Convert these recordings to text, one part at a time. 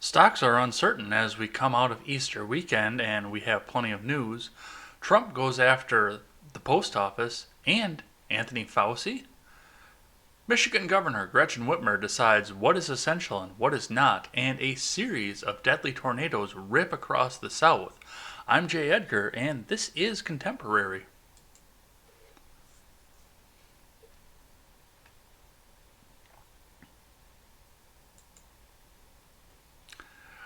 Stocks are uncertain as we come out of Easter weekend and we have plenty of news. Trump goes after the post office and Anthony Fauci. Michigan Governor Gretchen Whitmer decides what is essential and what is not, and a series of deadly tornadoes rip across the South. I'm Jay Edgar, and this is Contemporary.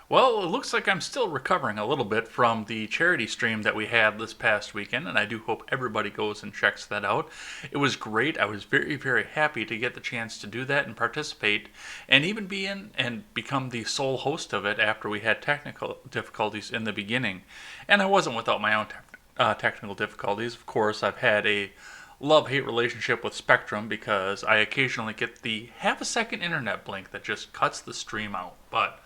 Well, it looks like I'm still recovering a little bit from the charity stream that we had this past weekend, and I do hope everybody goes and checks that out. It was great. I was very, very happy to get the chance to do that and participate, and even be in and become the sole host of it after we had technical difficulties in the beginning. And I wasn't without my own technical difficulties. Of course, I've had a love-hate relationship with Spectrum because I occasionally get the half-a-second internet blink that just cuts the stream out. But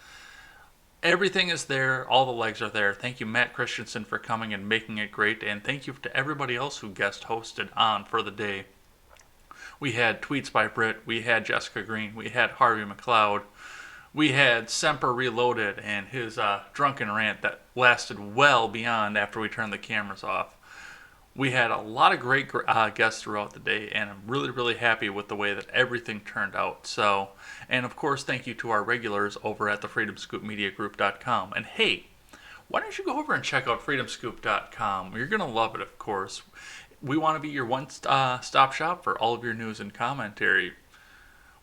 everything is there. All the legs are there. Thank you, Matt Christensen, for coming and making it great. And thank you to everybody else who guest hosted on for the day. We had tweets by Britt. We had Jessica Green. We had Harvey McLeod. We had Semper Reloaded and his drunken rant that lasted well beyond after we turned the cameras off. We had a lot of great guests throughout the day, and I'm really, really happy with the way that everything turned out. So, and of course, thank you to our regulars over at the freedomscoopmediagroup.com. And hey, why don't you go over and check out freedomscoop.com? You're going to love it, of course. We want to be your one-stop shop for all of your news and commentary.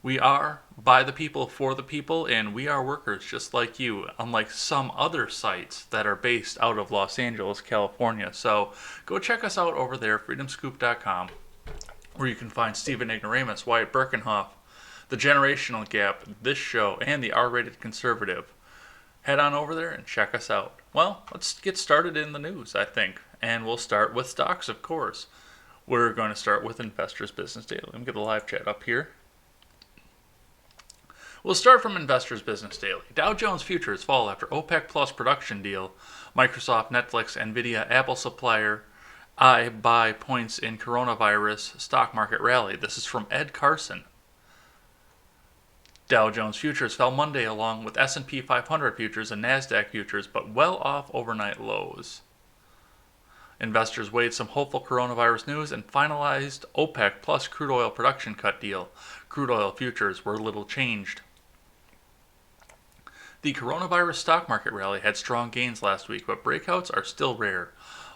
We are by the people, for the people, and we are workers just like you, unlike some other sites that are based out of Los Angeles, California. So go check us out over there, freedomscoop.com, where you can find Stephen Ignoramus, Wyatt Birkenhoff, The Generational Gap, this show, and The R-Rated Conservative. Head on over there and check us out. Well, let's get started in the news, I think. And we'll start with stocks, of course. We're going to start with Investors Business Daily. Let me get the live chat up here. We'll start from Investors Business Daily. Dow Jones futures fall after OPEC Plus production deal. Microsoft, Netflix, Nvidia, Apple supplier I buy points in coronavirus stock market rally. This is from Ed Carson. Dow Jones futures fell Monday along with S&P 500 futures and NASDAQ futures, but well off overnight lows. Investors weighed some hopeful coronavirus news and finalized OPEC Plus crude oil production cut deal. Crude oil futures were little changed. The coronavirus stock market rally had strong gains last week, but breakouts are still rare.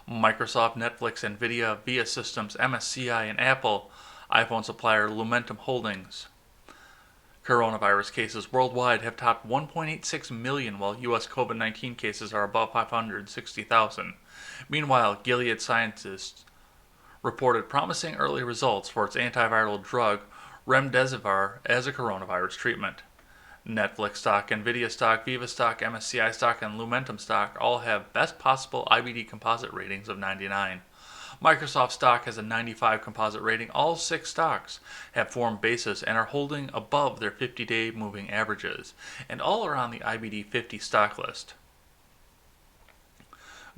Microsoft, Netflix, Nvidia, VIA Systems, MSCI, and Apple iPhone supplier Lumentum Holdings. Coronavirus cases worldwide have topped 1.86 million, while U.S. COVID-19 cases are above 560,000. Meanwhile, Gilead Sciences reported promising early results for its antiviral drug Remdesivir as a coronavirus treatment. Netflix stock, Nvidia stock, Viva stock, MSCI stock, and Lumentum stock all have best possible IBD composite ratings of 99. Microsoft stock has a 95 composite rating. All 6 stocks have formed bases and are holding above their 50-day moving averages, and all are on the IBD 50 stock list.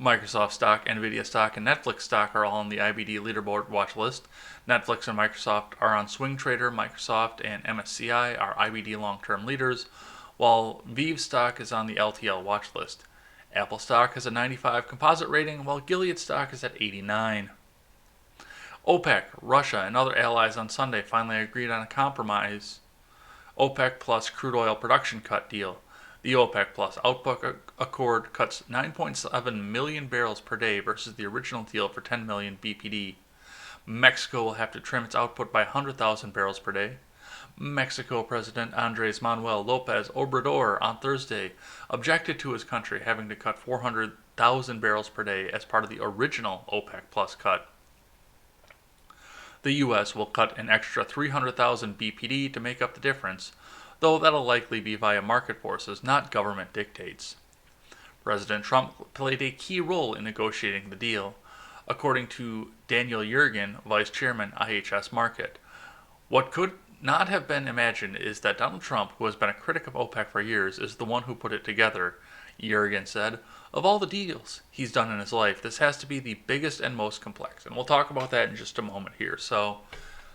Microsoft stock, Nvidia stock, and Netflix stock are all on the IBD leaderboard watch list. Netflix and Microsoft are on Swing Trader. Microsoft and MSCI are IBD long-term leaders, while Vive stock is on the LTL watch list. Apple stock has a 95 composite rating, while Gilead stock is at 89. OPEC, Russia, and other allies on Sunday finally agreed on a compromise OPEC Plus crude oil production cut deal. The OPEC Plus output accord cuts 9.7 million barrels per day versus the original deal for 10 million BPD. Mexico will have to trim its output by 100,000 barrels per day. Mexico President Andres Manuel Lopez Obrador on Thursday objected to his country having to cut 400,000 barrels per day as part of the original OPEC Plus cut. The U.S. will cut an extra 300,000 BPD to make up the difference, though that'll likely be via market forces, not government dictates. President Trump played a key role in negotiating the deal, according to Daniel Yergin, Vice Chairman, IHS Markit. What could not have been imagined is that Donald Trump, who has been a critic of OPEC for years, is the one who put it together, Yergin said. Of all the deals he's done in his life, this has to be the biggest and most complex. And we'll talk about that in just a moment here. So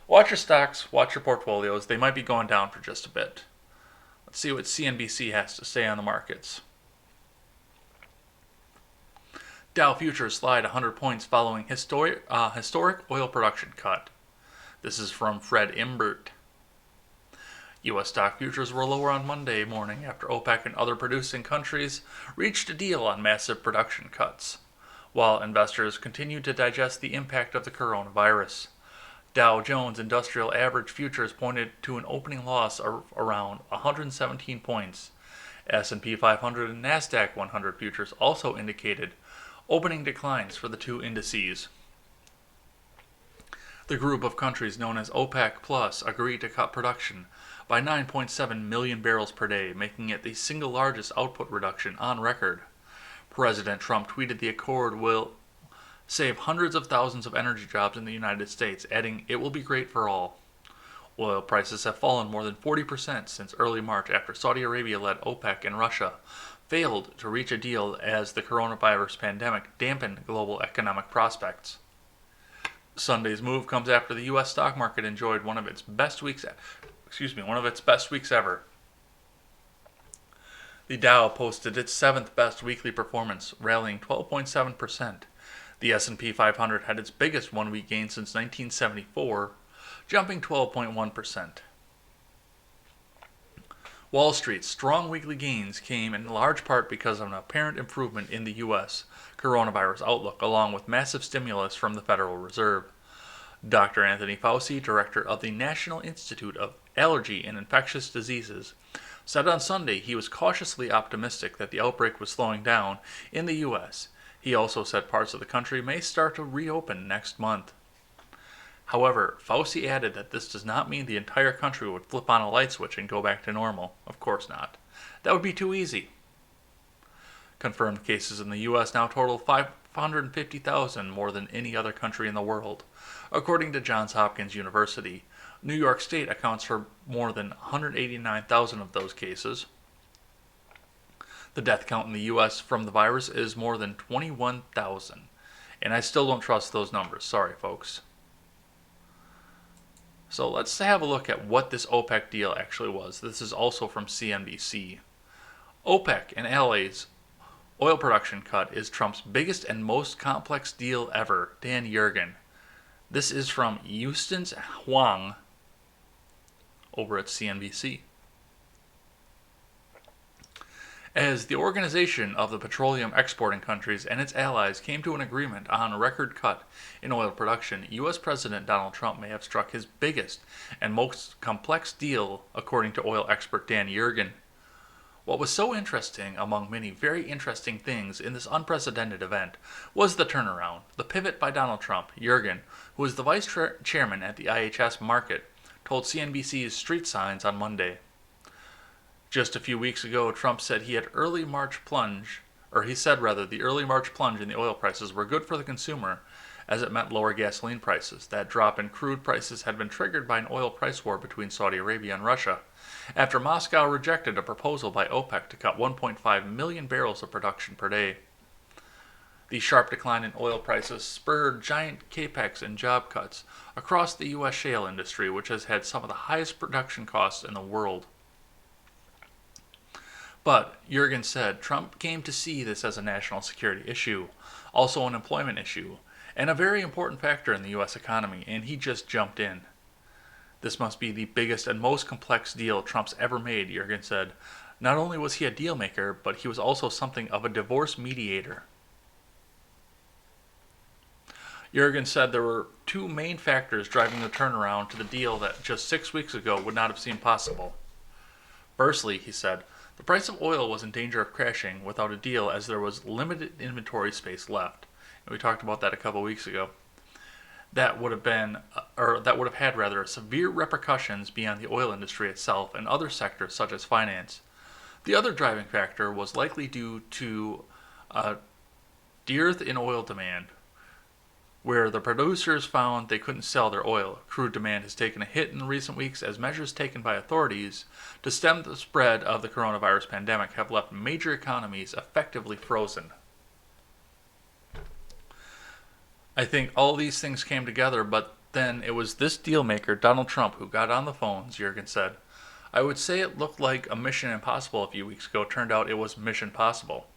watch your stocks, watch your portfolios. They might be going down for just a bit. see what CNBC has to say on the markets. Dow futures slide 100 points following historic oil production cut. This is from Fred Imbert. U.S. stock futures were lower on Monday morning after OPEC and other producing countries reached a deal on massive production cuts, while investors continued to digest the impact of the coronavirus. Dow Jones Industrial Average futures pointed to an opening loss of around 117 points. S&P 500 and NASDAQ 100 futures also indicated opening declines for the two indices. The group of countries known as OPEC Plus agreed to cut production by 9.7 million barrels per day, making it the single largest output reduction on record. President Trump tweeted the accord will save hundreds of thousands of energy jobs in the United States, adding, "It will be great for all." Oil prices have fallen more than 40% since early March after Saudi Arabia-led OPEC and Russia failed to reach a deal as the coronavirus pandemic dampened global economic prospects. Sunday's move comes after the U.S. stock market enjoyed one of its best weeks ever. The Dow posted its seventh best weekly performance, rallying 12.7%. The S&P 500 had its biggest one-week gain since 1974, jumping 12.1%. Wall Street's strong weekly gains came in large part because of an apparent improvement in the U.S. coronavirus outlook, along with massive stimulus from the Federal Reserve. Dr. Anthony Fauci, director of the National Institute of Allergy and Infectious Diseases, said on Sunday he was cautiously optimistic that the outbreak was slowing down in the U.S. He also said parts of the country may start to reopen next month. However, Fauci added that this does not mean the entire country would flip on a light switch and go back to normal. Of course not. That would be too easy. Confirmed cases in the U.S. now total 550,000, more than any other country in the world. According to Johns Hopkins University, New York State accounts for more than 189,000 of those cases. The death count in the U.S. from the virus is more than 21,000. And I still don't trust those numbers. Sorry, folks. So let's have a look at what this OPEC deal actually was. This is also from CNBC. OPEC and allies oil production cut is Trump's biggest and most complex deal ever. Dan Yergin. This is from Eustace Huang over at CNBC. As the Organization of the Petroleum Exporting Countries and its allies came to an agreement on a record cut in oil production, U.S. President Donald Trump may have struck his biggest and most complex deal, according to oil expert Dan Yergin. What was so interesting, among many very interesting things in this unprecedented event, was the turnaround, the pivot by Donald Trump. Yergin, who is the vice chairman at the IHS Markit, told CNBC's Street Signs on Monday. Just a few weeks ago, Trump said the early March plunge in the oil prices were good for the consumer, as it meant lower gasoline prices. That drop in crude prices had been triggered by an oil price war between Saudi Arabia and Russia, after Moscow rejected a proposal by OPEC to cut 1.5 million barrels of production per day. The sharp decline in oil prices spurred giant capex and job cuts across the U.S. shale industry, which has had some of the highest production costs in the world. But, Yergin said, Trump came to see this as a national security issue, also an employment issue, and a very important factor in the U.S. economy, and he just jumped in. This must be the biggest and most complex deal Trump's ever made, Yergin said. Not only was he a deal maker, but he was also something of a divorce mediator. Yergin said there were two main factors driving the turnaround to the deal that just 6 weeks ago would not have seemed possible. Firstly, he said, the price of oil was in danger of crashing without a deal as there was limited inventory space left. And we talked about that a couple weeks ago. That would have had severe repercussions beyond the oil industry itself and other sectors such as finance. The other driving factor was likely due to a dearth in oil demand, where the producers found they couldn't sell their oil. Crude demand has taken a hit in recent weeks as measures taken by authorities to stem the spread of the coronavirus pandemic have left major economies effectively frozen. I think all these things came together, but then it was this deal maker, Donald Trump, who got on the phones, Yergin said. I would say it looked like a Mission Impossible a few weeks ago. Turned out it was Mission Possible.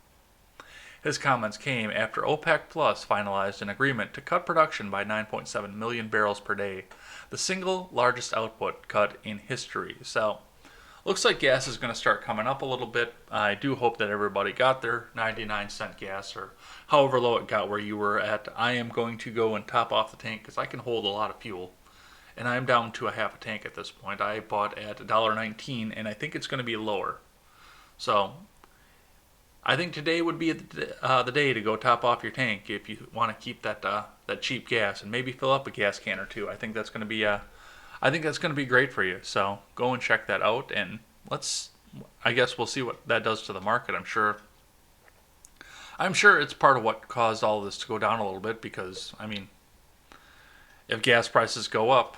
His comments came after OPEC Plus finalized an agreement to cut production by 9.7 million barrels per day, the single largest output cut in history. So, looks like gas is going to start coming up a little bit. I do hope that everybody got their 99-cent gas or however low it got where you were at. I am going to go and top off the tank because I can hold a lot of fuel. And I'm down to a half a tank at this point. I bought at $1.19 and I think it's going to be lower. So I think today would be the day to go top off your tank if you want to keep that cheap gas and maybe fill up a gas can or two. I think that's going to be great for you. So go and check that out, and I guess we'll see what that does to the market. I'm sure it's part of what caused all of this to go down a little bit because I mean, if gas prices go up,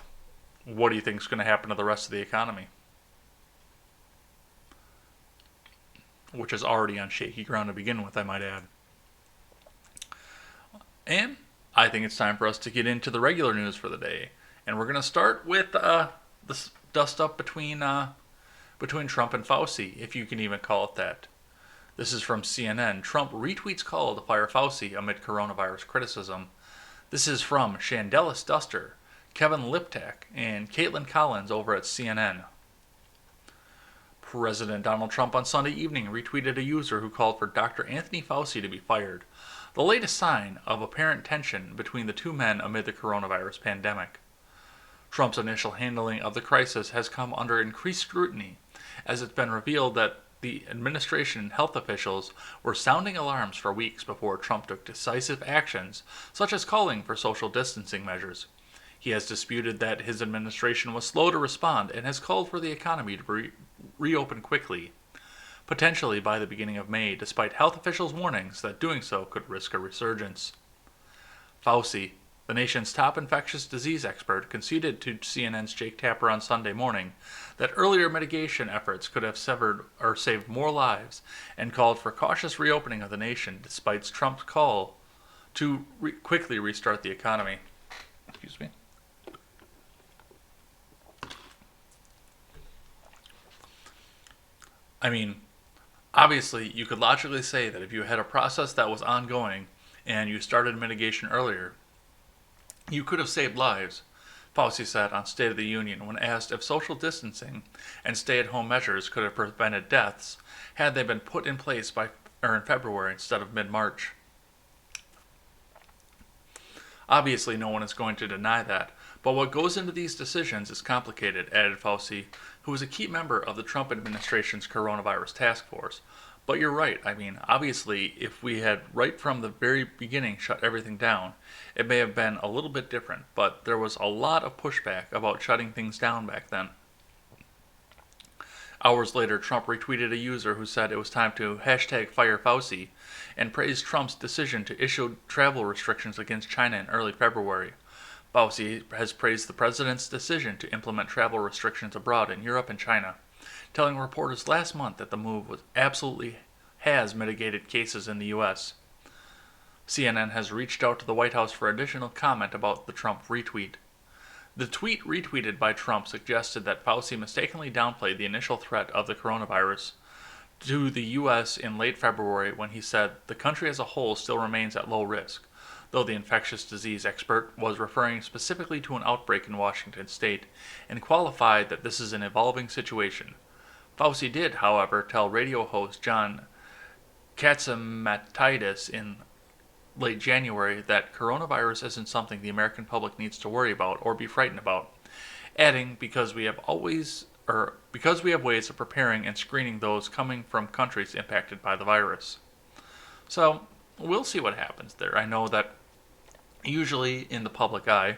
what do you think is going to happen to the rest of the economy? Which is already on shaky ground to begin with, I might add. And I think it's time for us to get into the regular news for the day. And we're going to start with this dust up between Trump and Fauci, if you can even call it that. This is from CNN. Trump retweets call to fire Fauci amid coronavirus criticism. This is from Shandelis Duster, Kevin Liptak, and Caitlin Collins over at CNN. President Donald Trump on Sunday evening retweeted a user who called for Dr. Anthony Fauci to be fired, the latest sign of apparent tension between the two men amid the coronavirus pandemic. Trump's initial handling of the crisis has come under increased scrutiny, as it's been revealed that the administration and health officials were sounding alarms for weeks before Trump took decisive actions, such as calling for social distancing measures. He has disputed that his administration was slow to respond and has called for the economy to reopen quickly, potentially by the beginning of May, despite health officials' warnings that doing so could risk a resurgence. Fauci, the nation's top infectious disease expert, conceded to CNN's Jake Tapper on Sunday morning that earlier mitigation efforts could have saved more lives and called for cautious reopening of the nation despite Trump's call to quickly restart the economy. Excuse me. I mean, obviously, you could logically say that if you had a process that was ongoing and you started mitigation earlier, you could have saved lives, Fauci said on State of the Union when asked if social distancing and stay-at-home measures could have prevented deaths had they been put in place in February instead of mid-March. Obviously, no one is going to deny that, but what goes into these decisions is complicated, added Fauci, who was a key member of the Trump administration's coronavirus task force. But you're right. I mean, obviously, if we had right from the very beginning shut everything down, it may have been a little bit different, but there was a lot of pushback about shutting things down back then. Hours later, Trump retweeted a user who said it was time to #fire Fauci and praised Trump's decision to issue travel restrictions against China in early February. Fauci has praised the president's decision to implement travel restrictions abroad in Europe and China, telling reporters last month that the move has mitigated cases in the U.S. CNN has reached out to the White House for additional comment about the Trump retweet. The tweet retweeted by Trump suggested that Fauci mistakenly downplayed the initial threat of the coronavirus to the U.S. in late February when he said the country as a whole still remains at low risk, though the infectious disease expert was referring specifically to an outbreak in Washington state and qualified that this is an evolving situation. Fauci did, however, tell radio host John Catsimatidis in late January that coronavirus isn't something the American public needs to worry about or be frightened about, adding, because we have ways of preparing and screening those coming from countries impacted by the virus. So, we'll see what happens there. I know that usually in the public eye,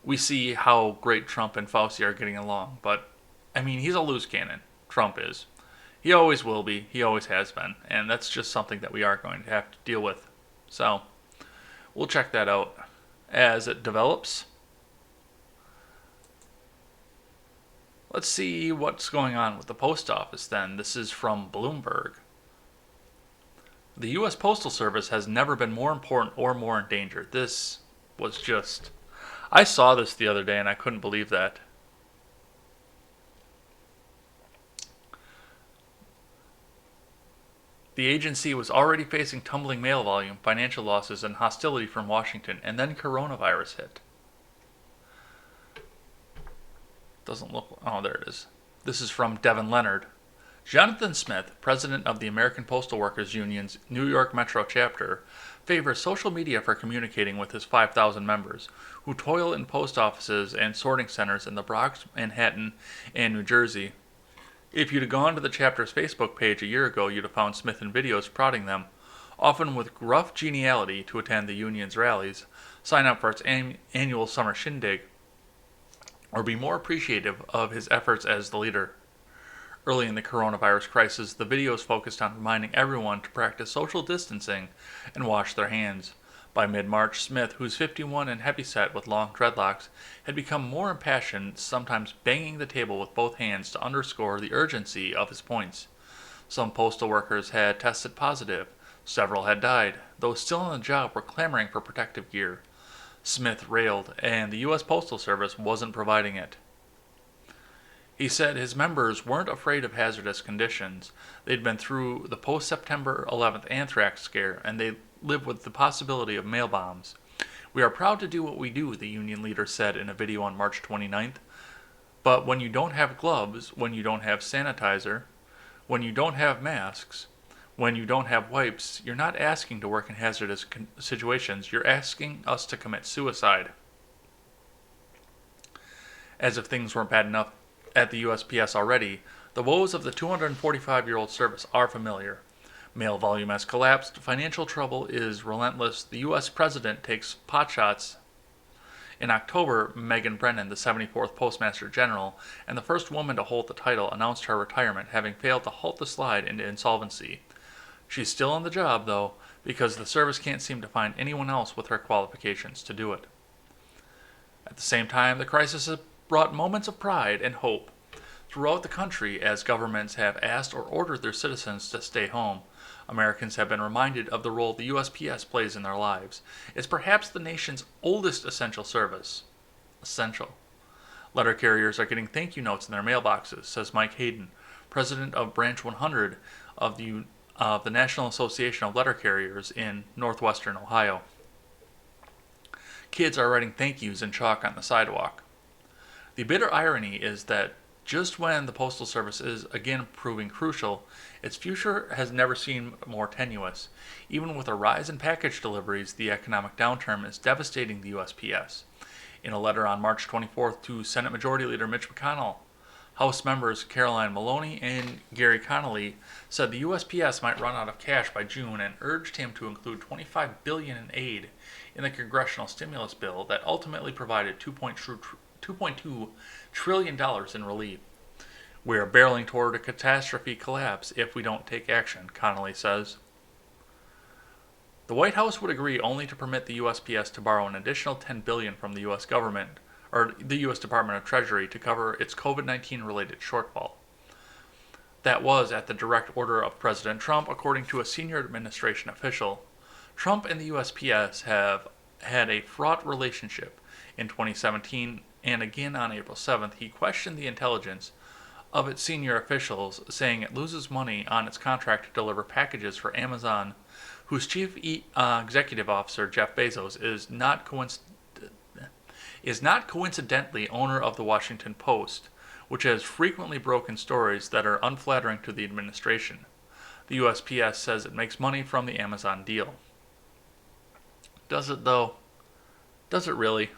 we see how great Trump and Fauci are getting along, but I mean, he's a loose cannon. Trump is. He always will be. He always has been. And that's just something that we are going to have to deal with. So, we'll check that out as it develops. Let's see what's going on with the post office then. This is from Bloomberg. The U.S. Postal Service has never been more important or more endangered. This was just... I saw this the other day and I couldn't believe that. The agency was already facing tumbling mail volume, financial losses, and hostility from Washington, and then coronavirus hit. Doesn't look. Oh, there it is. This is from Devin Leonard. Jonathan Smith, president of the American Postal Workers Union's New York Metro chapter, favors social media for communicating with his 5,000 members, who toil in post offices and sorting centers in the Bronx, Manhattan, and New Jersey. If you'd have gone to the chapter's Facebook page a year ago, you'd have found Smith in videos prodding them, often with gruff geniality, to attend the union's rallies, sign up for its annual summer shindig, or be more appreciative of his efforts as the leader. Early in the coronavirus crisis, the videos focused on reminding everyone to practice social distancing and wash their hands. By mid-March, Smith, who's 51 and heavyset with long dreadlocks, had become more impassioned, sometimes banging the table with both hands to underscore the urgency of his points. Some postal workers had tested positive. Several had died. Those still on the job were clamoring for protective gear. Smith railed, and the U.S. Postal Service wasn't providing it. He said his members weren't afraid of hazardous conditions. They'd been through the post-September 11th anthrax scare, and they lived with the possibility of mail bombs. We are proud to do what we do, the union leader said in a video on March 29th. But when you don't have gloves, when you don't have sanitizer, when you don't have masks, when you don't have wipes, you're not asking to work in hazardous situations. You're asking us to commit suicide. As if things weren't bad enough at the USPS already, the woes of the 245-year-old service are familiar. Mail volume has collapsed, financial trouble is relentless, the U.S. president takes potshots. In October, Megan Brennan, the 74th Postmaster General, and the first woman to hold the title, announced her retirement, having failed to halt the slide into insolvency. She's still on the job, though, because the service can't seem to find anyone else with her qualifications to do it. At the same time, the crisis has brought moments of pride and hope throughout the country as governments have asked or ordered their citizens to stay home. Americans have been reminded of the role the USPS plays in their lives. It's perhaps the nation's oldest essential service. Essential. Letter carriers are getting thank you notes in their mailboxes, says Mike Hayden, president of Branch 100 of the National Association of Letter Carriers in northwestern Ohio. Kids are writing thank yous in chalk on the sidewalk. The bitter irony is that just when the Postal Service is again proving crucial, its future has never seemed more tenuous. Even with a rise in package deliveries, the economic downturn is devastating the USPS. In a letter on March 24th to Senate Majority Leader Mitch McConnell, House members Caroline Maloney and Gary Connolly said the USPS might run out of cash by June and urged him to include $25 billion in aid in the congressional stimulus bill that ultimately provided $2.2 trillion in relief. We are barreling toward a catastrophe collapse if we don't take action, Connolly says. The White House would agree only to permit the USPS to borrow an additional $10 billion from the U.S. government, or the U.S. Department of Treasury, to cover its COVID-19 related shortfall. That was at the direct order of President Trump, according to a senior administration official. Trump and the USPS have had a fraught relationship. In 2017, and again on April 7th, he questioned the intelligence of its senior officials, saying it loses money on its contract to deliver packages for Amazon, whose chief executive officer, Jeff Bezos, is not coincidentally owner of the Washington Post, which has frequently broken stories that are unflattering to the administration. The USPS says it makes money from the Amazon deal. Does it, though? Does it really?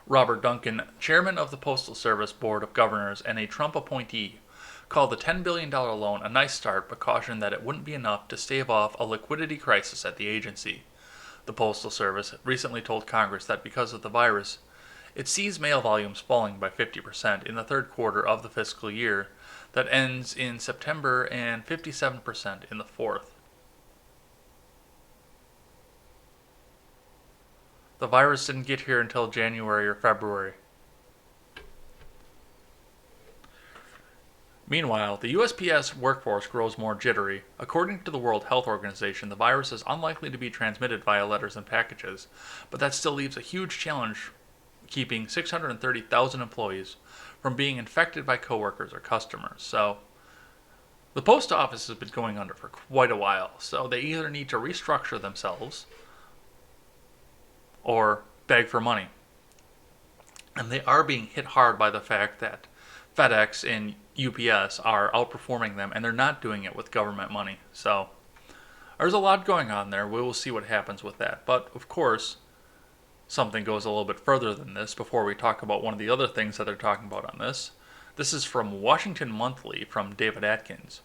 Robert Duncan, chairman of the Postal Service Board of Governors and a Trump appointee, called the $10 billion loan a nice start, but cautioned that it wouldn't be enough to stave off a liquidity crisis at the agency. The Postal Service recently told Congress that because of the virus, it sees mail volumes falling by 50% in the third quarter of the fiscal year that ends in September and 57% in the fourth. The virus didn't get here until January or February. Meanwhile, the USPS workforce grows more jittery. According to the World Health Organization, the virus is unlikely to be transmitted via letters and packages, but that still leaves a huge challenge keeping 630,000 employees from being infected by coworkers or customers. So the post office has been going under for quite a while, so they either need to restructure themselves or beg for money. And they are being hit hard by the fact that FedEx and UPS are outperforming them, and they're not doing it with government money. So there's a lot going on there. We will see what happens with that. But of course, something goes a little bit further than this before we talk about one of the other things that they're talking about on this. This is from Washington Monthly from David Atkins.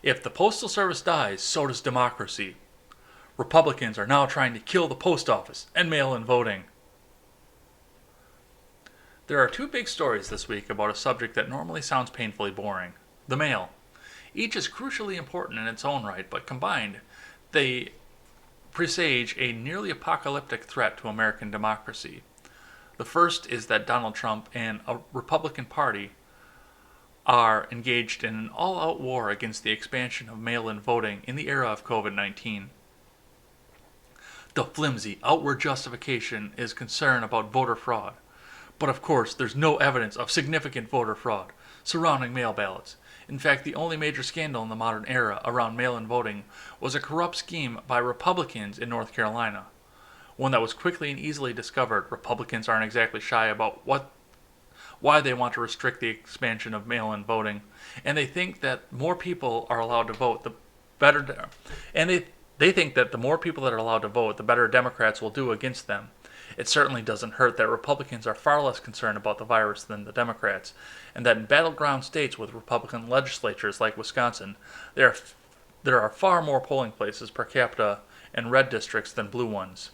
If the Postal Service dies, so does democracy. Republicans are now trying to kill the post office and mail-in voting. There are two big stories this week about a subject that normally sounds painfully boring: the mail. Each is crucially important in its own right, but combined, they presage a nearly apocalyptic threat to American democracy. The first is that Donald Trump and a Republican Party are engaged in an all-out war against the expansion of mail-in voting in the era of COVID-19. The flimsy outward justification is concern about voter fraud. But of course, there's no evidence of significant voter fraud surrounding mail ballots. In fact, the only major scandal in the modern era around mail-in voting was a corrupt scheme by Republicans in North Carolina. One that was quickly and easily discovered. Republicans aren't exactly shy about why they want to restrict the expansion of mail-in voting, and they think that more people are allowed to vote, the better. And they think that the more people that are allowed to vote, the better Democrats will do against them. It certainly doesn't hurt that Republicans are far less concerned about the virus than the Democrats, and that in battleground states with Republican legislatures like Wisconsin, there are far more polling places per capita in red districts than blue ones.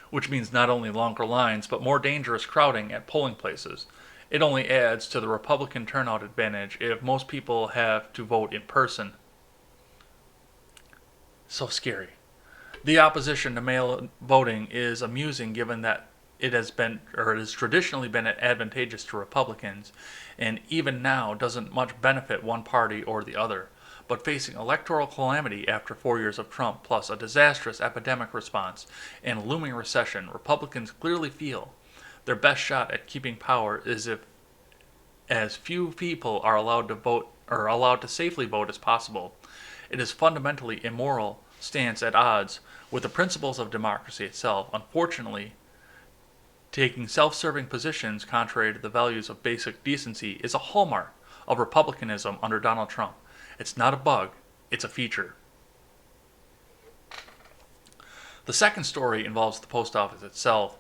Which means not only longer lines, but more dangerous crowding at polling places. It only adds to the Republican turnout advantage if most people have to vote in person. So scary. The opposition to mail voting is amusing given that it has traditionally been advantageous to Republicans, and even now doesn't much benefit one party or the other. But facing electoral calamity after 4 years of Trump, plus a disastrous epidemic response and a looming recession, Republicans clearly feel their best shot at keeping power is if as few people are allowed to vote or allowed to safely vote as possible. It is fundamentally immoral stance at odds with the principles of democracy itself. Unfortunately, taking self-serving positions contrary to the values of basic decency is a hallmark of republicanism under Donald Trump. It's not a bug, it's a feature. The second story involves the post office itself.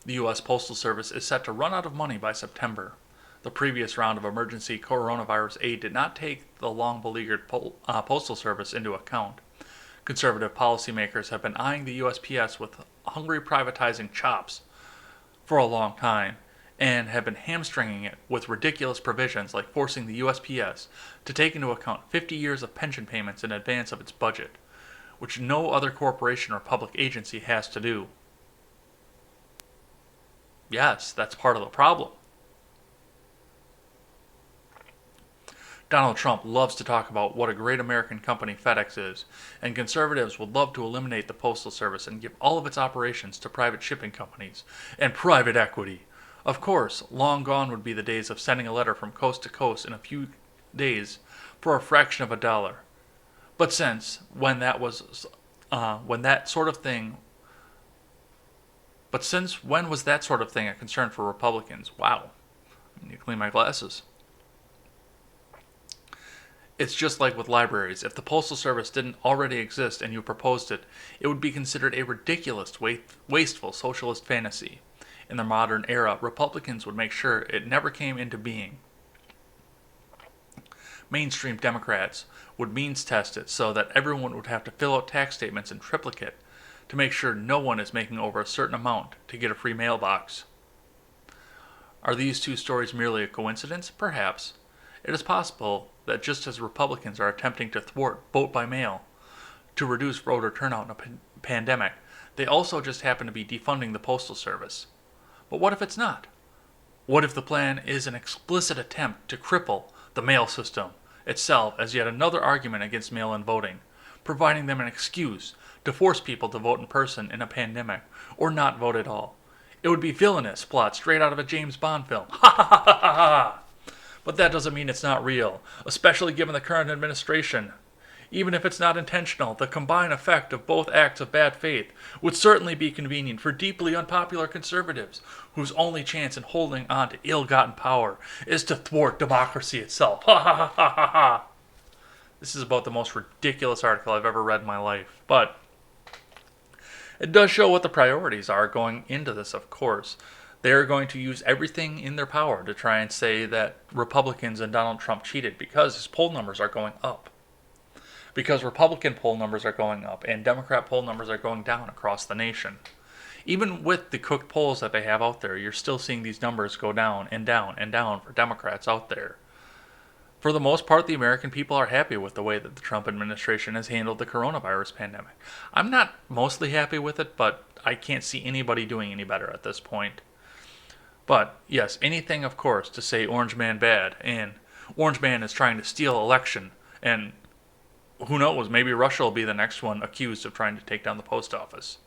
The U.S. Postal Service is set to run out of money by September. The previous round of emergency coronavirus aid did not take the long-beleaguered Postal Service into account. Conservative policymakers have been eyeing the USPS with hungry privatizing chops for a long time, and have been hamstringing it with ridiculous provisions like forcing the USPS to take into account 50 years of pension payments in advance of its budget, which no other corporation or public agency has to do. Yes, that's part of the problem. Donald Trump loves to talk about what a great American company FedEx is, and conservatives would love to eliminate the Postal Service and give all of its operations to private shipping companies and private equity. Of course, long gone would be the days of sending a letter from coast to coast in a few days for a fraction of a dollar. But since when was that sort of thing a concern for Republicans? Wow. I need to clean my glasses. It's just like with libraries. If the Postal Service didn't already exist and you proposed it, it would be considered a ridiculous, wasteful socialist fantasy. In the modern era, Republicans would make sure it never came into being. Mainstream Democrats would means test it so that everyone would have to fill out tax statements in triplicate to make sure no one is making over a certain amount to get a free mailbox. Are these two stories merely a coincidence? Perhaps. It is possible that just as Republicans are attempting to thwart vote by mail to reduce voter turnout in a pandemic, they also just happen to be defunding the Postal Service. But what if it's not? What if the plan is an explicit attempt to cripple the mail system itself as yet another argument against mail-in voting, providing them an excuse to force people to vote in person in a pandemic or not vote at all? It would be villainous plot straight out of a James Bond film. Ha ha ha ha ha ha! But that doesn't mean it's not real, especially given the current administration. Even if it's not intentional, the combined effect of both acts of bad faith would certainly be convenient for deeply unpopular conservatives whose only chance in holding on to ill-gotten power is to thwart democracy itself. Ha ha ha ha ha ha! This is about the most ridiculous article I've ever read in my life, but it does show what the priorities are going into this, of course. They're going to use everything in their power to try and say that Republicans and Donald Trump cheated because his poll numbers are going up. Because Republican poll numbers are going up and Democrat poll numbers are going down across the nation. Even with the cooked polls that they have out there, you're still seeing these numbers go down and down and down for Democrats out there. For the most part, the American people are happy with the way that the Trump administration has handled the coronavirus pandemic. I'm not mostly happy with it, but I can't see anybody doing any better at this point. But, yes, anything, of course, to say Orange Man bad, and Orange Man is trying to steal election, and who knows, maybe Russia will be the next one accused of trying to take down the post office.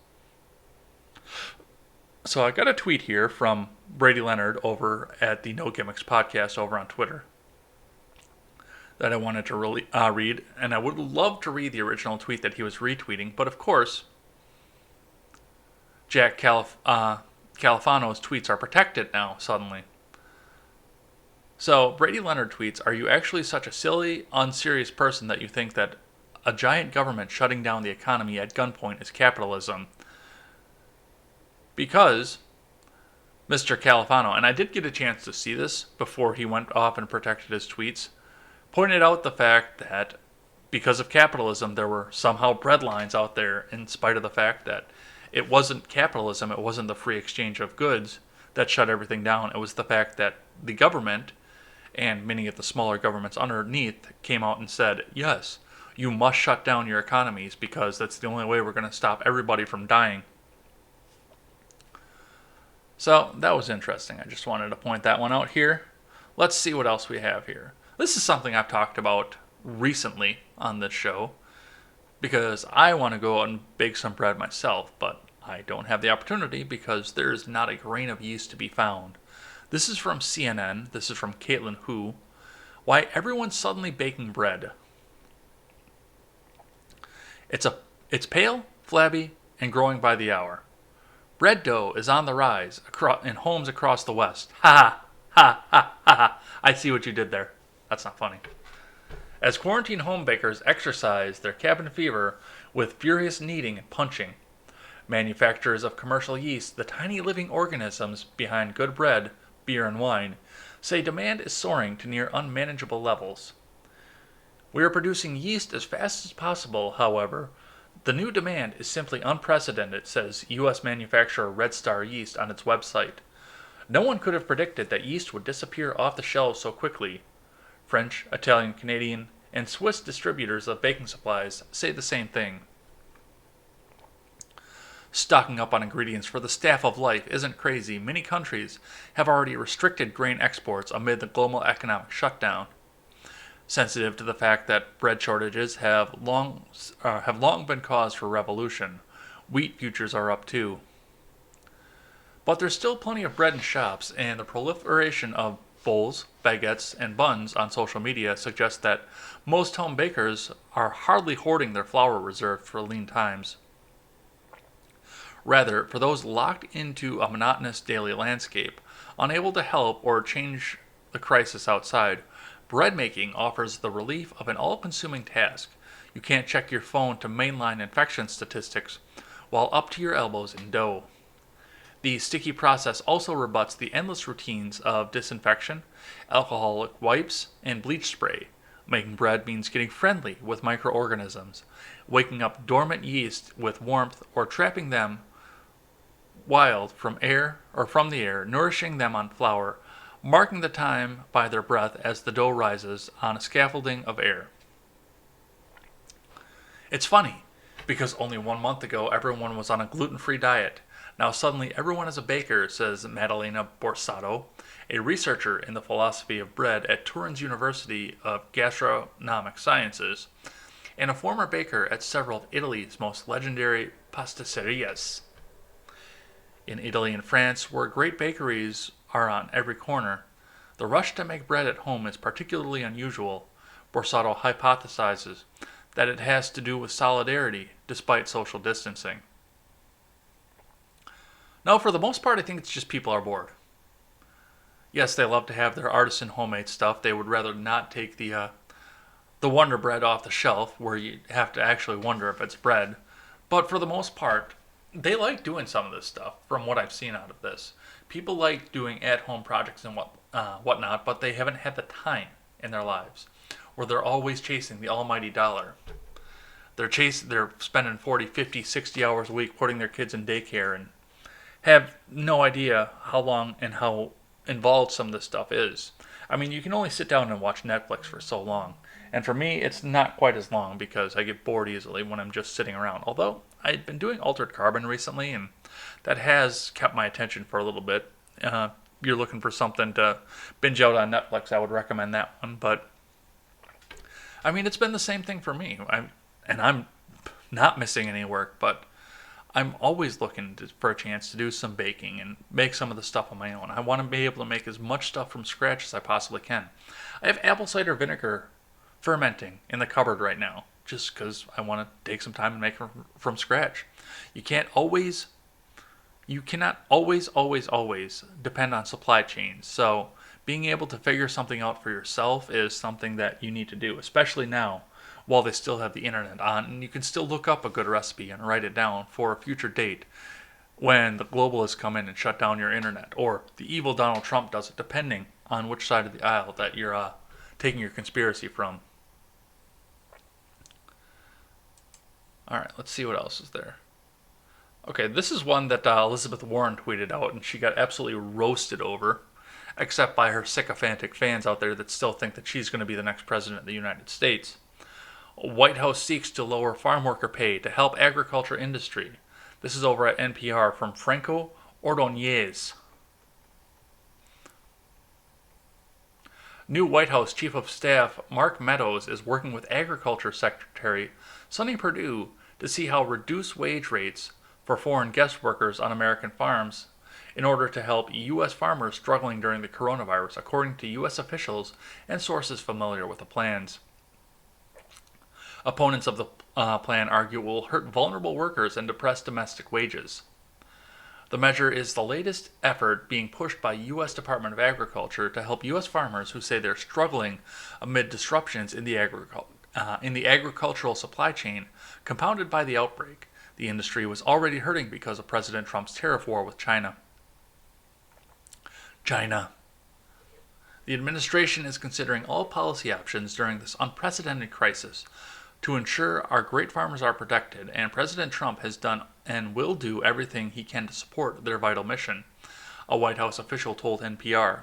So I got a tweet here from Brady Leonard over at the No Gimmicks podcast over on Twitter that I wanted to really read, and I would love to read the original tweet that he was retweeting, but of course, Jack Califano's tweets are protected now, suddenly. So, Brady Leonard tweets, "Are you actually such a silly, unserious person that you think that a giant government shutting down the economy at gunpoint is capitalism?" Because Mr. Califano, and I did get a chance to see this before he went off and protected his tweets, pointed out the fact that because of capitalism, there were somehow breadlines out there in spite of the fact that it wasn't capitalism, it wasn't the free exchange of goods that shut everything down. It was the fact that the government and many of the smaller governments underneath came out and said, yes, you must shut down your economies because that's the only way we're going to stop everybody from dying. So that was interesting. I just wanted to point that one out here. Let's see what else we have here. This is something I've talked about recently on this show because I want to go out and bake some bread myself, but I don't have the opportunity because there is not a grain of yeast to be found. This is from CNN. This is from Caitlin Hu. Why everyone's suddenly baking bread. It's pale, flabby, and growing by the hour. Bread dough is on the rise in homes across the West. Ha ha ha ha ha. I see what you did there. That's not funny. As quarantine home bakers exercise their cabin fever with furious kneading and punching, manufacturers of commercial yeast, the tiny living organisms behind good bread, beer, and wine, say demand is soaring to near unmanageable levels. We are producing yeast as fast as possible, however. The new demand is simply unprecedented, says U.S. manufacturer Red Star Yeast on its website. No one could have predicted that yeast would disappear off the shelves so quickly. French, Italian, Canadian, and Swiss distributors of baking supplies say the same thing. Stocking up on ingredients for the staff of life isn't crazy. Many countries have already restricted grain exports amid the global economic shutdown. Sensitive to the fact that bread shortages have long been cause for revolution, wheat futures are up too. But there's still plenty of bread in shops, and the proliferation of bowls, baguettes, and buns on social media suggests that most home bakers are hardly hoarding their flour reserves for lean times. Rather, for those locked into a monotonous daily landscape, unable to help or change the crisis outside, bread making offers the relief of an all-consuming task. You can't check your phone to mainline infection statistics while up to your elbows in dough. The sticky process also rebuts the endless routines of disinfection, alcoholic wipes, and bleach spray. Making bread means getting friendly with microorganisms, waking up dormant yeast with warmth, or trapping them wild from the air, nourishing them on flour, marking the time by their breath as the dough rises on a scaffolding of air. It's funny, because only 1 month ago everyone was on a gluten-free diet. Now suddenly everyone is a baker, says Maddalena Borsato, a researcher in the philosophy of bread at Turin's University of Gastronomic Sciences, and a former baker at several of Italy's most legendary pasticcerias. In Italy and France, where great bakeries are on every corner, the rush to make bread at home is particularly unusual. Borsato hypothesizes that it has to do with solidarity despite social distancing. No, for the most part, I think it's just people are bored. Yes, they love to have their artisan homemade stuff. They would rather not take the Wonder Bread off the shelf, where you have to actually wonder if it's bread. But for the most part, they like doing some of this stuff. From what I've seen out of this, people like doing at-home projects and whatnot, but they haven't had the time in their lives, where they're always chasing the almighty dollar. They're spending 40, 50, 60 hours a week putting their kids in daycare and have no idea how long and how involved some of this stuff is. I mean, you can only sit down and watch Netflix for so long. And for me, it's not quite as long because I get bored easily when I'm just sitting around. Although, I've been doing Altered Carbon recently, and that has kept my attention for a little bit. You're looking for something to binge out on Netflix, I would recommend that one. But, I mean, it's been the same thing for me. I'm not missing any work, but I'm always looking for a chance to do some baking and make some of the stuff on my own. I want to be able to make as much stuff from scratch as I possibly can. I have apple cider vinegar fermenting in the cupboard right now, just because I want to take some time and make it from scratch. You cannot always depend on supply chains. So being able to figure something out for yourself is something that you need to do, especially now while they still have the internet on, and you can still look up a good recipe and write it down for a future date when the globalists come in and shut down your internet, or the evil Donald Trump does it, depending on which side of the aisle that you're taking your conspiracy from. Alright, let's see what else is there. Okay, this is one that Elizabeth Warren tweeted out, and she got absolutely roasted over, except by her sycophantic fans out there that still think that she's going to be the next president of the United States. White House seeks to lower farm worker pay to help agriculture industry. This is over at NPR from Franco Ordonez. New White House Chief of Staff Mark Meadows is working with Agriculture Secretary Sonny Perdue to see how reduced wage rates for foreign guest workers on American farms in order to help U.S. farmers struggling during the coronavirus, according to U.S. officials and sources familiar with the plans. Opponents of the plan argue it will hurt vulnerable workers and depress domestic wages. The measure is the latest effort being pushed by U.S. Department of Agriculture to help U.S. farmers who say they're struggling amid disruptions in the agricultural supply chain, compounded by the outbreak. The industry was already hurting because of President Trump's tariff war with China. The administration is considering all policy options during this unprecedented crisis to ensure our great farmers are protected, and President Trump has done and will do everything he can to support their vital mission, a White House official told NPR.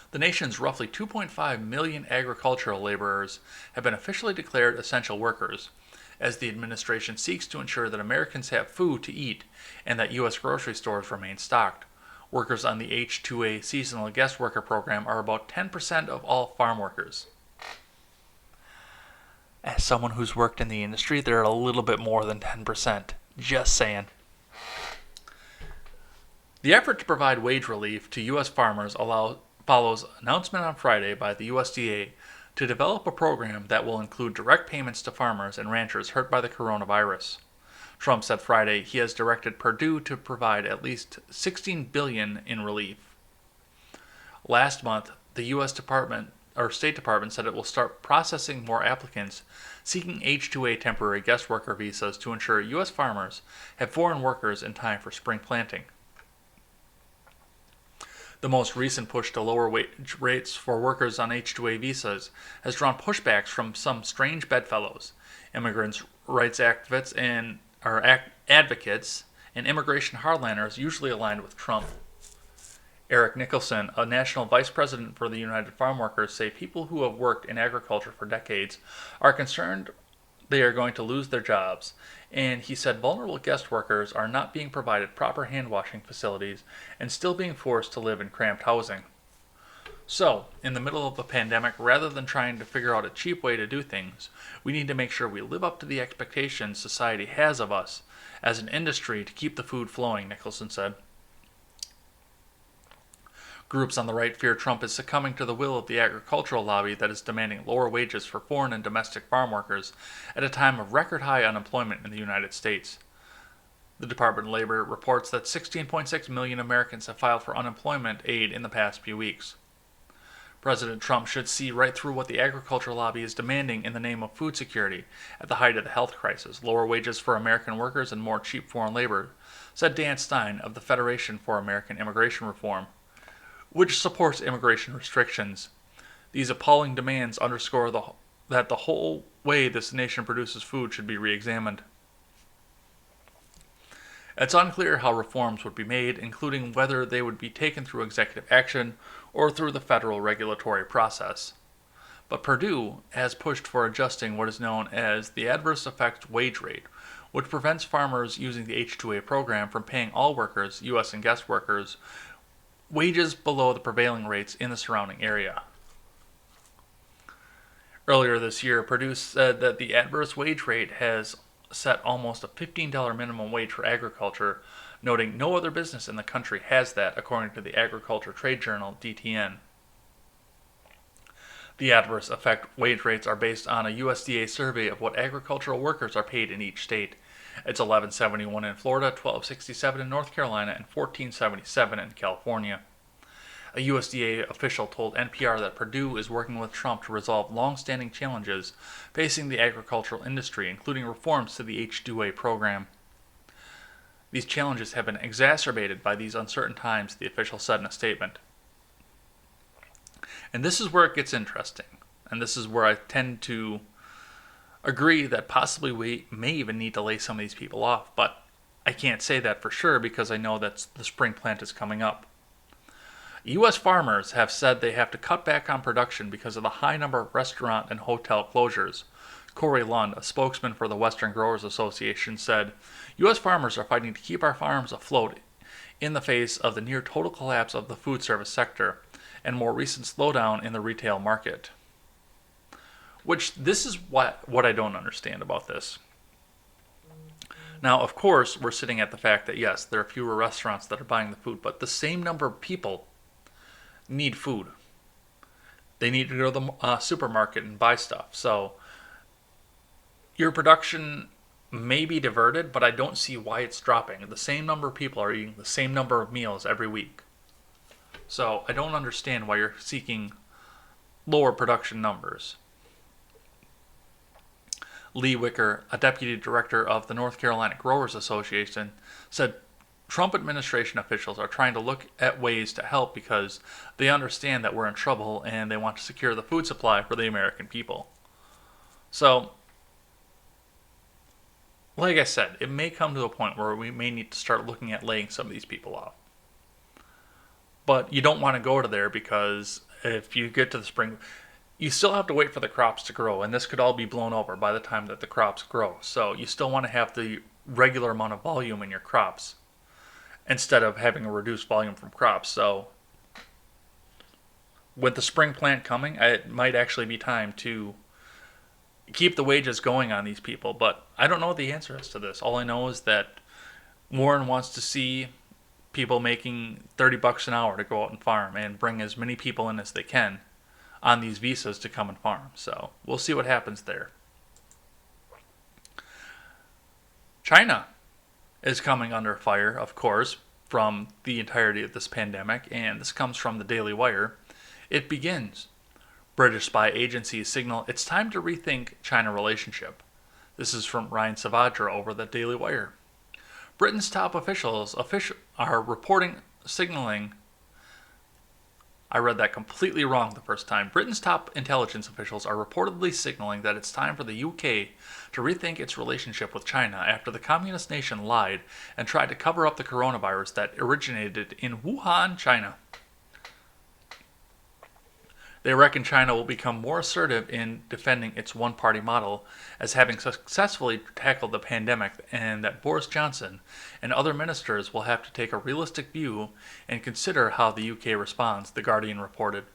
The nation's roughly 2.5 million agricultural laborers have been officially declared essential workers, as the administration seeks to ensure that Americans have food to eat and that U.S. grocery stores remain stocked. Workers on the H-2A seasonal guest worker program are about 10% of all farm workers. As someone who's worked in the industry, they're a little bit more than 10%. Just saying. The effort to provide wage relief to U.S. farmers follows announcement on Friday by the USDA to develop a program that will include direct payments to farmers and ranchers hurt by the coronavirus. Trump said Friday he has directed Perdue to provide at least $16 billion in relief. Last month, the U.S. State Department said it will start processing more applicants seeking H-2A temporary guest worker visas to ensure U.S. farmers have foreign workers in time for spring planting. The most recent push to lower wage rates for workers on H-2A visas has drawn pushbacks from some strange bedfellows, immigrants' rights advocates, and immigration hardliners usually aligned with Trump. Eric Nicholson, a national vice president for the United Farm Workers, say people who have worked in agriculture for decades are concerned they are going to lose their jobs, and he said vulnerable guest workers are not being provided proper hand-washing facilities and still being forced to live in cramped housing. So, in the middle of a pandemic, rather than trying to figure out a cheap way to do things, we need to make sure we live up to the expectations society has of us as an industry to keep the food flowing, Nicholson said. Groups on the right fear Trump is succumbing to the will of the agricultural lobby that is demanding lower wages for foreign and domestic farm workers at a time of record high unemployment in the United States. The Department of Labor reports that 16.6 million Americans have filed for unemployment aid in the past few weeks. President Trump should see right through what the agriculture lobby is demanding in the name of food security at the height of the health crisis, lower wages for American workers and more cheap foreign labor, said Dan Stein of the Federation for American Immigration Reform, which supports immigration restrictions. These appalling demands underscore that the whole way this nation produces food should be re-examined. It's unclear how reforms would be made, including whether they would be taken through executive action or through the federal regulatory process. But Perdue has pushed for adjusting what is known as the adverse effect wage rate, which prevents farmers using the H-2A program from paying all workers, U.S. and guest workers, wages below the prevailing rates in the surrounding area. Earlier this year, Perdue said that the adverse wage rate has set almost a $15 minimum wage for agriculture, noting no other business in the country has that, according to the Agriculture Trade Journal, DTN. The adverse effect wage rates are based on a USDA survey of what agricultural workers are paid in each state. It's $11.71 in Florida, $12.67 in North Carolina, and $14.77 in California. A USDA official told NPR that Perdue is working with Trump to resolve long-standing challenges facing the agricultural industry, including reforms to the H-2A program. These challenges have been exacerbated by these uncertain times, the official said in a statement. And this is where it gets interesting, and this is where I tend to agree that possibly we may even need to lay some of these people off, but I can't say that for sure because I know that the spring plant is coming up. U.S. farmers have said they have to cut back on production because of the high number of restaurant and hotel closures. Corey Lund, a spokesman for the Western Growers Association, said, U.S. farmers are fighting to keep our farms afloat in the face of the near total collapse of the food service sector and more recent slowdown in the retail market. Which, this is what I don't understand about this. Now, of course, we're sitting at the fact that, yes, there are fewer restaurants that are buying the food, but the same number of people need food. They need to go to the supermarket and buy stuff. So your production may be diverted, but I don't see why it's dropping. The same number of people are eating the same number of meals every week. So I don't understand why you're seeking lower production numbers. Lee Wicker, a deputy director of the North Carolina Growers Association, said Trump administration officials are trying to look at ways to help because they understand that we're in trouble and they want to secure the food supply for the American people. So, like I said, it may come to a point where we may need to start looking at laying some of these people off. But you don't want to go to there because if you get to the spring, you still have to wait for the crops to grow, and this could all be blown over by the time that the crops grow. So you still want to have the regular amount of volume in your crops instead of having a reduced volume from crops. So with the spring plant coming, it might actually be time to keep the wages going on these people. But I don't know the answer as to this. All I know is that Warren wants to see people making $30 an hour to go out and farm and bring as many people in as they can on these visas to come and farm. So we'll see what happens there. China is coming under fire, of course, from the entirety of this pandemic, and this comes from the Daily Wire. It begins. British spy agencies signal it's time to rethink China relationship. This is from Ryan Savadra over the Daily Wire. Britain's top officials are reporting, signaling. I read that completely wrong the first time. Britain's top intelligence officials are reportedly signaling that it's time for the UK to rethink its relationship with China after the communist nation lied and tried to cover up the coronavirus that originated in Wuhan, China. They reckon China will become more assertive in defending its one-party model as having successfully tackled the pandemic, and that Boris Johnson and other ministers will have to take a realistic view and consider how the UK responds, The Guardian reported.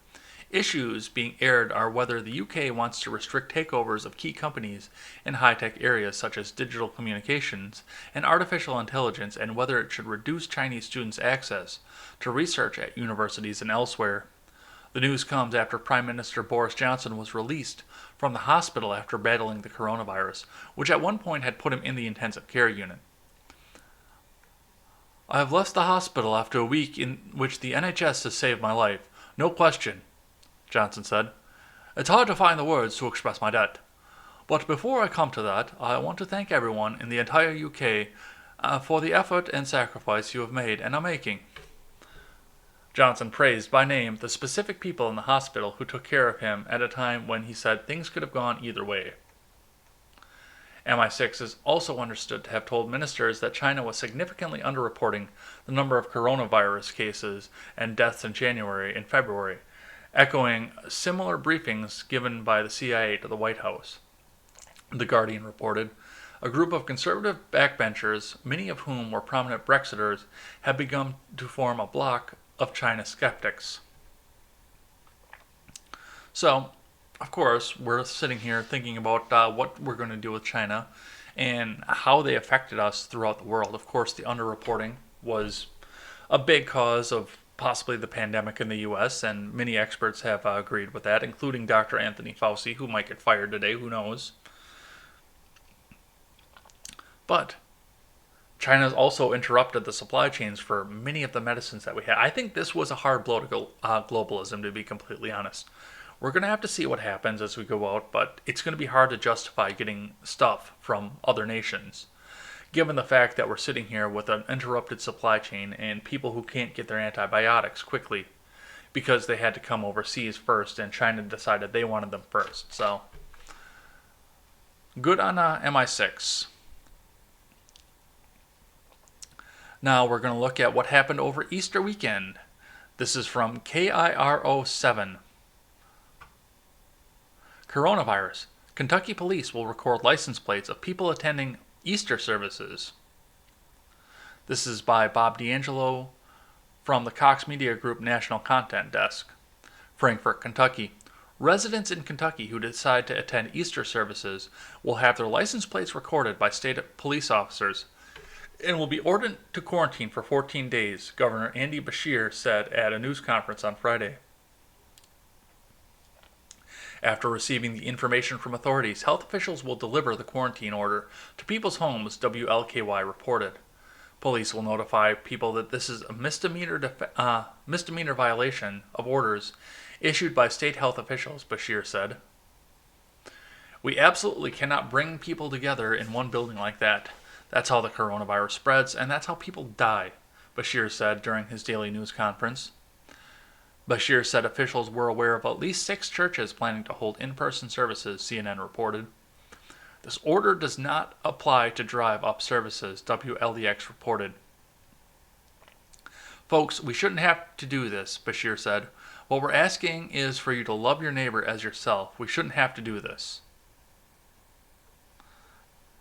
Issues being aired are whether the UK wants to restrict takeovers of key companies in high-tech areas such as digital communications and artificial intelligence, and whether it should reduce Chinese students' access to research at universities and elsewhere. The news comes after Prime Minister Boris Johnson was released from the hospital after battling the coronavirus, which at one point had put him in the intensive care unit. "I have left the hospital after a week in which the NHS has saved my life. No question," Johnson said. "It's hard to find the words to express my debt. But before I come to that, I want to thank everyone in the entire UK for the effort and sacrifice you have made and are making." Johnson praised by name the specific people in the hospital who took care of him at a time when he said things could have gone either way. MI6 is also understood to have told ministers that China was significantly underreporting the number of coronavirus cases and deaths in January and February, echoing similar briefings given by the CIA to the White House. The Guardian reported, a group of conservative backbenchers, many of whom were prominent Brexiters, had begun to form a bloc of China skeptics. So, of course, we're sitting here thinking about what we're going to do with China and how they affected us throughout the world. Of course, the underreporting was a big cause of possibly the pandemic in the U.S., and many experts have agreed with that, including Dr. Anthony Fauci, who might get fired today, who knows. But China has also interrupted the supply chains for many of the medicines that we had. I think this was a hard blow to globalism, to be completely honest. We're going to have to see what happens as we go out, but it's going to be hard to justify getting stuff from other nations, given the fact that we're sitting here with an interrupted supply chain and people who can't get their antibiotics quickly because they had to come overseas first, and China decided they wanted them first. So, good on MI6. Now we're going to look at what happened over Easter weekend. This is from KIRO7. Coronavirus. Kentucky police will record license plates of people attending Easter services. This is by Bob D'Angelo from the Cox Media Group National Content Desk. Frankfort, Kentucky. Residents in Kentucky who decide to attend Easter services will have their license plates recorded by state police officers and will be ordered to quarantine for 14 days, Governor Andy Beshear said at a news conference on Friday. After receiving the information from authorities, health officials will deliver the quarantine order to people's homes, WLKY reported. Police will notify people that this is a misdemeanor violation of orders issued by state health officials, Beshear said. "We absolutely cannot bring people together in one building like that. That's how the coronavirus spreads, and that's how people die," Beshear said during his daily news conference. Beshear said officials were aware of at least 6 churches planning to hold in-person services, CNN reported. This order does not apply to drive-up services, WLDX reported. "Folks, we shouldn't have to do this," Beshear said. "What we're asking is for you to love your neighbor as yourself. We shouldn't have to do this."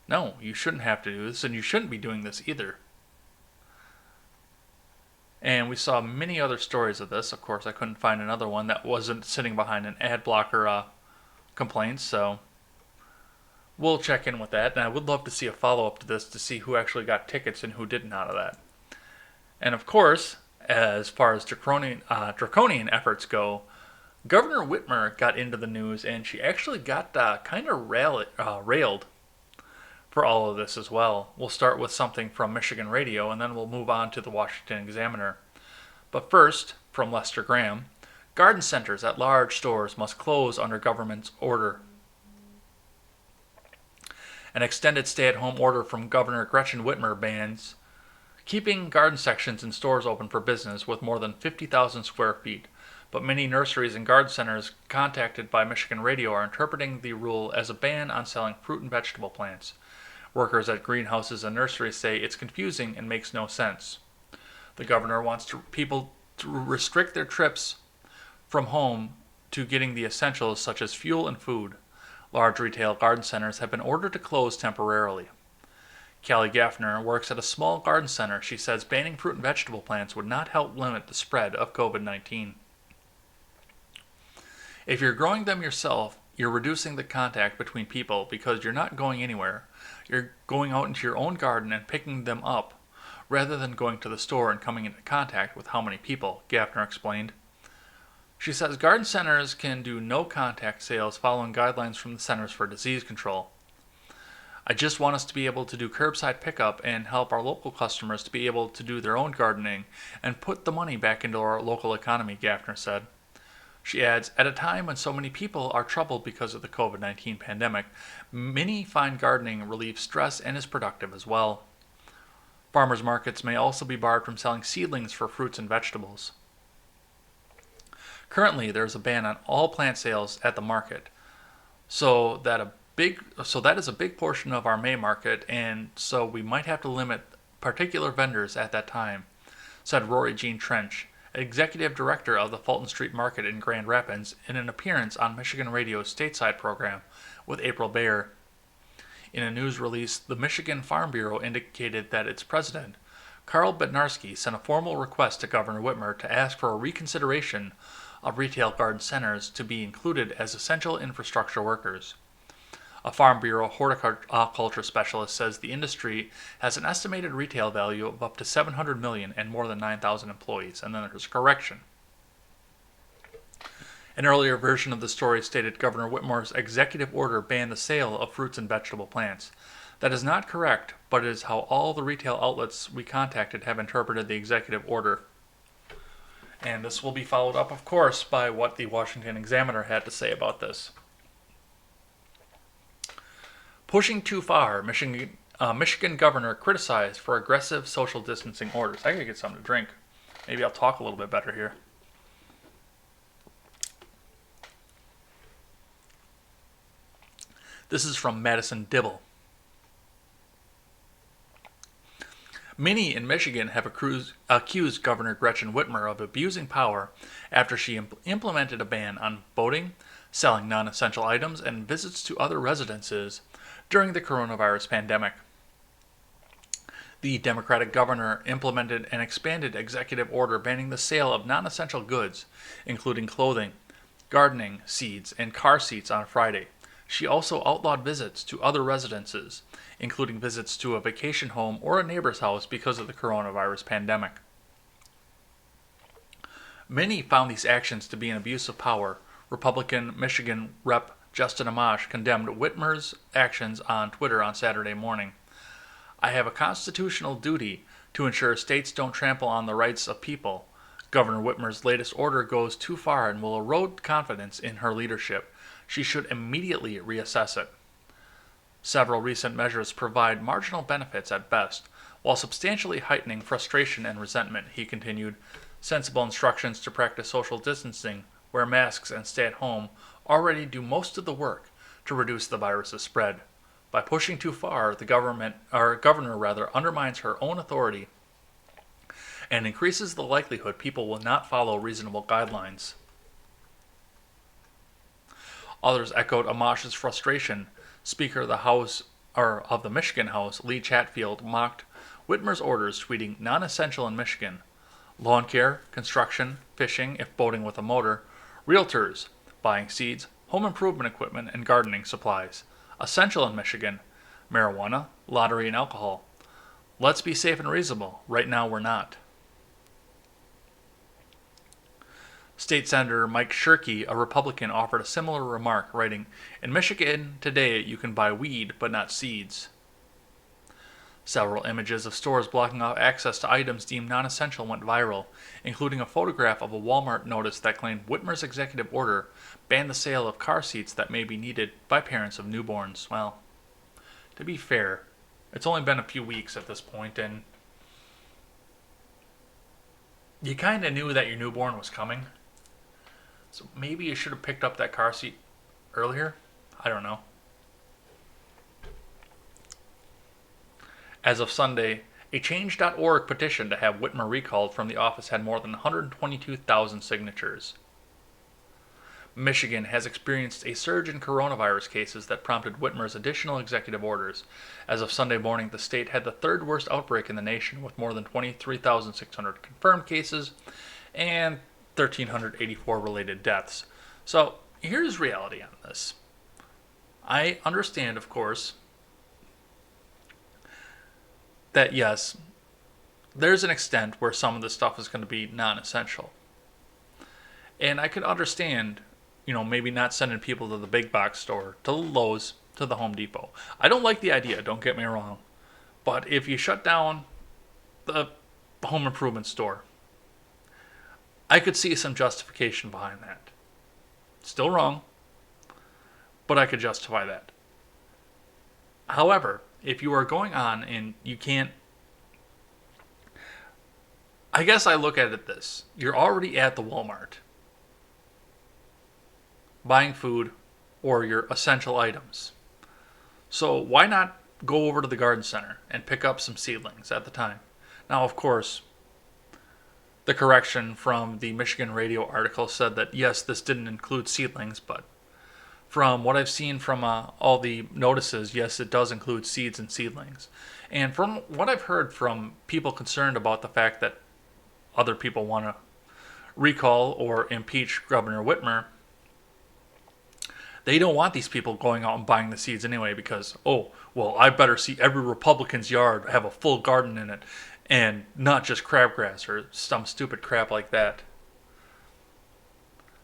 No, you shouldn't have to do this, and you shouldn't be doing this either. And we saw many other stories of this. Of course, I couldn't find another one that wasn't sitting behind an ad blocker complaint, so we'll check in with that. And I would love to see a follow-up to this to see who actually got tickets and who didn't out of that. And of course, as far as draconian efforts go, Governor Whitmer got into the news, and she actually got kind of railed for all of this as well. We'll start with something from Michigan Radio, and then we'll move on to the Washington Examiner. But first, from Lester Graham, garden centers at large stores must close under government's order. An extended stay-at-home order from Governor Gretchen Whitmer bans keeping garden sections in stores open for business with more than 50,000 square feet, but many nurseries and garden centers contacted by Michigan Radio are interpreting the rule as a ban on selling fruit and vegetable plants. Workers at greenhouses and nurseries say it's confusing and makes no sense. The governor wants people to restrict their trips from home to getting the essentials such as fuel and food. Large retail garden centers have been ordered to close temporarily. Callie Gaffner works at a small garden center. She says banning fruit and vegetable plants would not help limit the spread of COVID-19. If you're growing them yourself, you're reducing the contact between people because you're not going anywhere. You're going out into your own garden and picking them up, rather than going to the store and coming into contact with how many people, Gaffner explained. She says garden centers can do no contact sales following guidelines from the Centers for Disease Control. I just want us to be able to do curbside pickup and help our local customers to be able to do their own gardening and put the money back into our local economy, Gaffner said. She adds, at a time when so many people are troubled because of the COVID-19 pandemic, many find gardening relieves stress and is productive as well. Farmers markets may also be barred from selling seedlings for fruits and vegetables. Currently, there is a ban on all plant sales at the market, so that is a big portion of our May market, and so we might have to limit particular vendors at that time, said Rory Jean Trench, executive director of the Fulton Street Market in Grand Rapids, in an appearance on Michigan Radio's Stateside program with April Bayer. In a news release, the Michigan Farm Bureau indicated that its president, Carl Bednarski, sent a formal request to Governor Whitmer to ask for a reconsideration of retail garden centers to be included as essential infrastructure workers. A Farm Bureau horticulture specialist says the industry has an estimated retail value of up to $700 million and more than 9,000 employees. And then there's a correction. An earlier version of the story stated Governor Whitmer's executive order banned the sale of fruits and vegetable plants. That is not correct, but it is how all the retail outlets we contacted have interpreted the executive order. And this will be followed up, of course, by what the Washington Examiner had to say about this. Pushing too far, Michigan governor criticized for aggressive social distancing orders. I gotta get something to drink. Maybe I'll talk a little bit better here. This is from Madison Dibble. Many in Michigan have accused Governor Gretchen Whitmer of abusing power after she implemented a ban on boating, selling non-essential items, and visits to other residences during the coronavirus pandemic. The Democratic governor implemented an expanded executive order banning the sale of non-essential goods, including clothing, gardening, seeds, and car seats on Friday. She also outlawed visits to other residences, including visits to a vacation home or a neighbor's house because of the coronavirus pandemic. Many found these actions to be an abuse of power. Republican Michigan Rep. Justin Amash condemned Whitmer's actions on Twitter on Saturday morning. I have a constitutional duty to ensure states don't trample on the rights of people. Governor Whitmer's latest order goes too far and will erode confidence in her leadership. She should immediately reassess it. Several recent measures provide marginal benefits at best, while substantially heightening frustration and resentment, he continued. Sensible instructions to practice social distancing, wear masks, and stay at home already do most of the work to reduce the virus's spread. By pushing too far, the governor undermines her own authority and increases the likelihood people will not follow reasonable guidelines. Others echoed Amash's frustration. Speaker of the Michigan House, Lee Chatfield, mocked Whitmer's orders, tweeting, "Non-essential in Michigan: lawn care, construction, fishing if boating with a motor, realtors, buying seeds, home improvement equipment, and gardening supplies. Essential in Michigan: marijuana, lottery, and alcohol. Let's be safe and reasonable. Right now we're not." State Senator Mike Shirkey, a Republican, offered a similar remark, writing, "In Michigan today you can buy weed but not seeds." Several images of stores blocking off access to items deemed non-essential went viral, including a photograph of a Walmart notice that claimed Whitmer's executive order banned the sale of car seats that may be needed by parents of newborns. Well, to be fair, it's only been a few weeks at this point, and you kind of knew that your newborn was coming. So maybe you should have picked up that car seat earlier? I don't know. As of Sunday, a Change.org petition to have Whitmer recalled from the office had more than 122,000 signatures. Michigan has experienced a surge in coronavirus cases that prompted Whitmer's additional executive orders. As of Sunday morning, the state had the third worst outbreak in the nation, with more than 23,600 confirmed cases and 1,384 related deaths. So, here's reality on this. I understand, of course, that yes, there's an extent where some of this stuff is going to be non-essential. And I could understand, maybe not sending people to the big box store, to the Lowe's, to the Home Depot. I don't like the idea, don't get me wrong. But if you shut down the home improvement store, I could see some justification behind that. Still wrong, but I could justify that. However, if you are going on and you can't, I guess I look at it this. You're already at the Walmart buying food or your essential items. So why not go over to the garden center and pick up some seedlings at the time? Now, of course, the correction from the Michigan Radio article said that yes, this didn't include seedlings, but from what I've seen from all the notices, yes, it does include seeds and seedlings. And from what I've heard from people concerned about the fact that other people want to recall or impeach Governor Whitmer, they don't want these people going out and buying the seeds anyway because, oh, well, I better see every Republican's yard have a full garden in it and not just crabgrass or some stupid crap like that.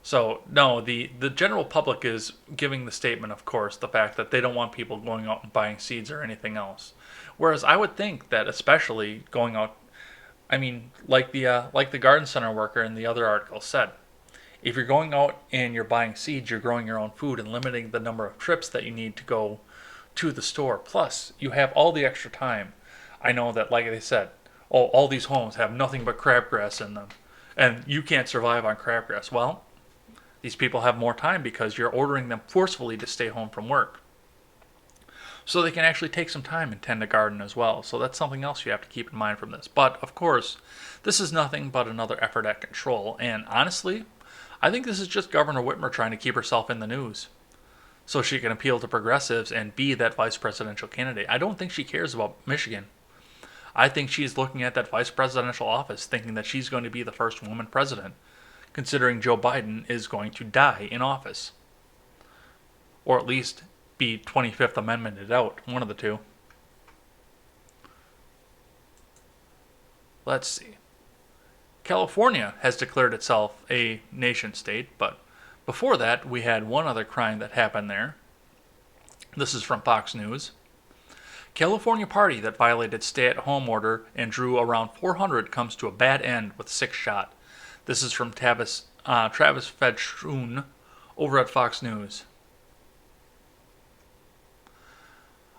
So, no, the general public is giving the statement, of course, the fact that they don't want people going out and buying seeds or anything else. Whereas I would think that especially going out, I mean, like the garden center worker in the other article said, if you're going out and you're buying seeds, you're growing your own food and limiting the number of trips that you need to go to the store. Plus, you have all the extra time. I know that, like they said, all these homes have nothing but crabgrass in them, and you can't survive on crabgrass. Well, these people have more time because you're ordering them forcefully to stay home from work. So they can actually take some time and tend a garden as well. So that's something else you have to keep in mind from this. But, of course, this is nothing but another effort at control. And honestly, I think this is just Governor Whitmer trying to keep herself in the news so she can appeal to progressives and be that vice presidential candidate. I don't think she cares about Michigan. I think she's looking at that vice presidential office thinking that she's going to be the first woman president, considering Joe Biden is going to die in office. Or at least be 25th Amendmented out, one of the two. Let's see. California has declared itself a nation state, but before that, we had one other crime that happened there. This is from Fox News. California party that violated stay-at-home order and drew around 400 comes to a bad end with 6 shot. This is from Travis Fedschun over at Fox News.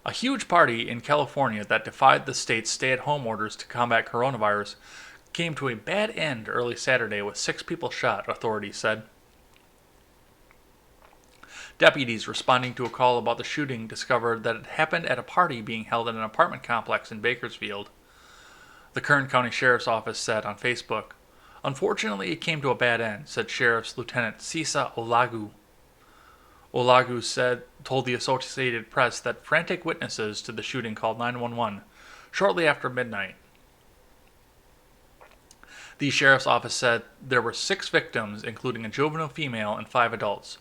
A huge party in California that defied the state's stay-at-home orders to combat coronavirus came to a bad end early Saturday with 6 people shot, authorities said. Deputies responding to a call about the shooting discovered that it happened at a party being held at an apartment complex in Bakersfield. The Kern County Sheriff's Office said on Facebook, "Unfortunately, it came to a bad end," said Sheriff's Lieutenant Sisa Olagu. Olagu told the Associated Press that frantic witnesses to the shooting called 911 shortly after midnight. The sheriff's office said there were 6 victims, including a juvenile female and 5 adults.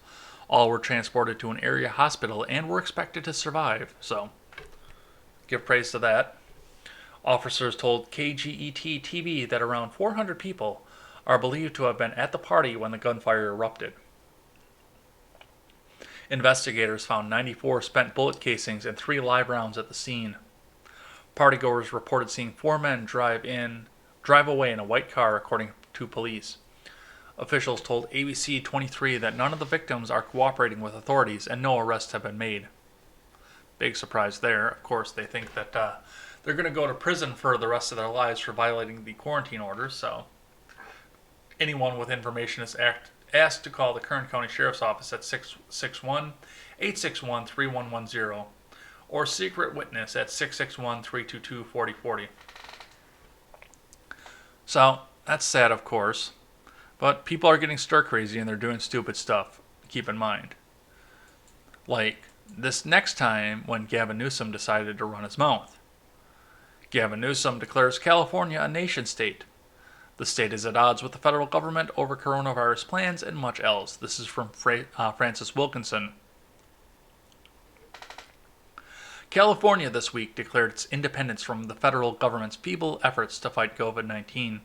All were transported to an area hospital and were expected to survive, so give praise to that. Officers told KGET-TV that around 400 people are believed to have been at the party when the gunfire erupted. Investigators found 94 spent bullet casings and 3 live rounds at the scene. Partygoers reported seeing 4 men drive away in a white car, according to police. Officials told ABC 23 that none of the victims are cooperating with authorities and no arrests have been made. Big surprise there. Of course, they think that they're going to go to prison for the rest of their lives for violating the quarantine orders, so anyone with information is asked to call the Kern County Sheriff's Office at 661-861-3110 or Secret Witness at 661-322-4040. So, that's sad, of course, but people are getting stir-crazy and they're doing stupid stuff, keep in mind. Like this next time when Gavin Newsom decided to run his mouth. Gavin Newsom declares California a nation state. The state is at odds with the federal government over coronavirus plans and much else. This is from Francis Wilkinson. California this week declared its independence from the federal government's feeble efforts to fight COVID-19,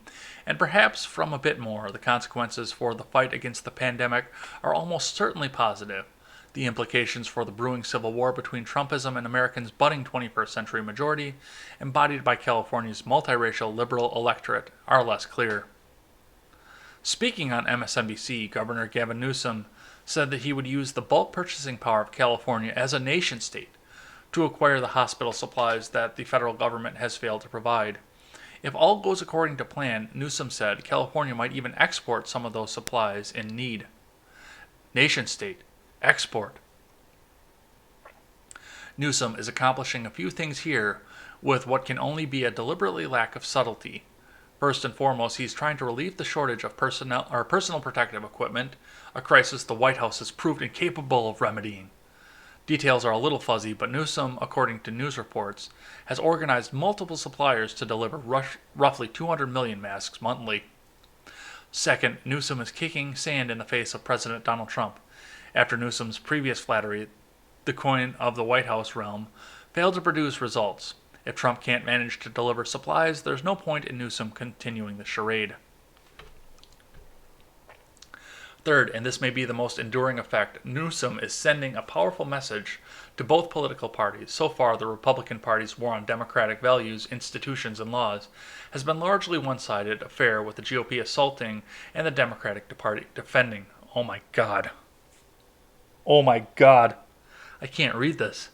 and perhaps from a bit more, the consequences for the fight against the pandemic are almost certainly positive. The implications for the brewing civil war between Trumpism and Americans' budding 21st century majority, embodied by California's multiracial liberal electorate, are less clear. Speaking on MSNBC, Governor Gavin Newsom said that he would use the bulk purchasing power of California as a nation-state to acquire the hospital supplies that the federal government has failed to provide. If all goes according to plan, Newsom said California might even export some of those supplies in need. Nation-state. Export. Newsom is accomplishing a few things here with what can only be a deliberately lack of subtlety. First and foremost, he's trying to relieve the shortage of personal protective equipment, a crisis the White House has proved incapable of remedying. Details are a little fuzzy, but Newsom, according to news reports, has organized multiple suppliers to deliver roughly 200 million masks monthly. Second, Newsom is kicking sand in the face of President Donald Trump. After Newsom's previous flattery, the coin of the White House realm failed to produce results. If Trump can't manage to deliver supplies, there's no point in Newsom continuing the charade. Third, and this may be the most enduring effect, Newsom is sending a powerful message to both political parties. So far, the Republican Party's war on democratic values, institutions, and laws has been largely one-sided affair, with the GOP assaulting and the Democratic Party defending. Oh my God. Oh my God. I can't read this.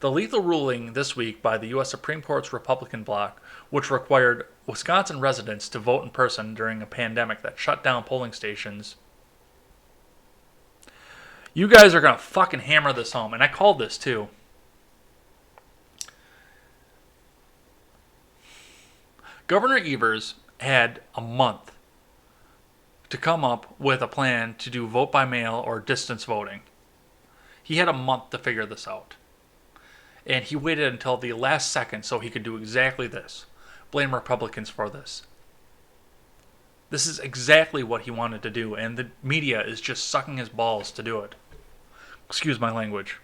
The lethal ruling this week by the U.S. Supreme Court's Republican bloc, which required Wisconsin residents to vote in person during a pandemic that shut down polling stations. You guys are going to fucking hammer this home, and I called this too. Governor Evers had a month to come up with a plan to do vote by mail or distance voting. He had a month to figure this out. And he waited until the last second so he could do exactly this. Blame Republicans for this. This is exactly what he wanted to do, and the media is just sucking his balls to do it. Excuse my language.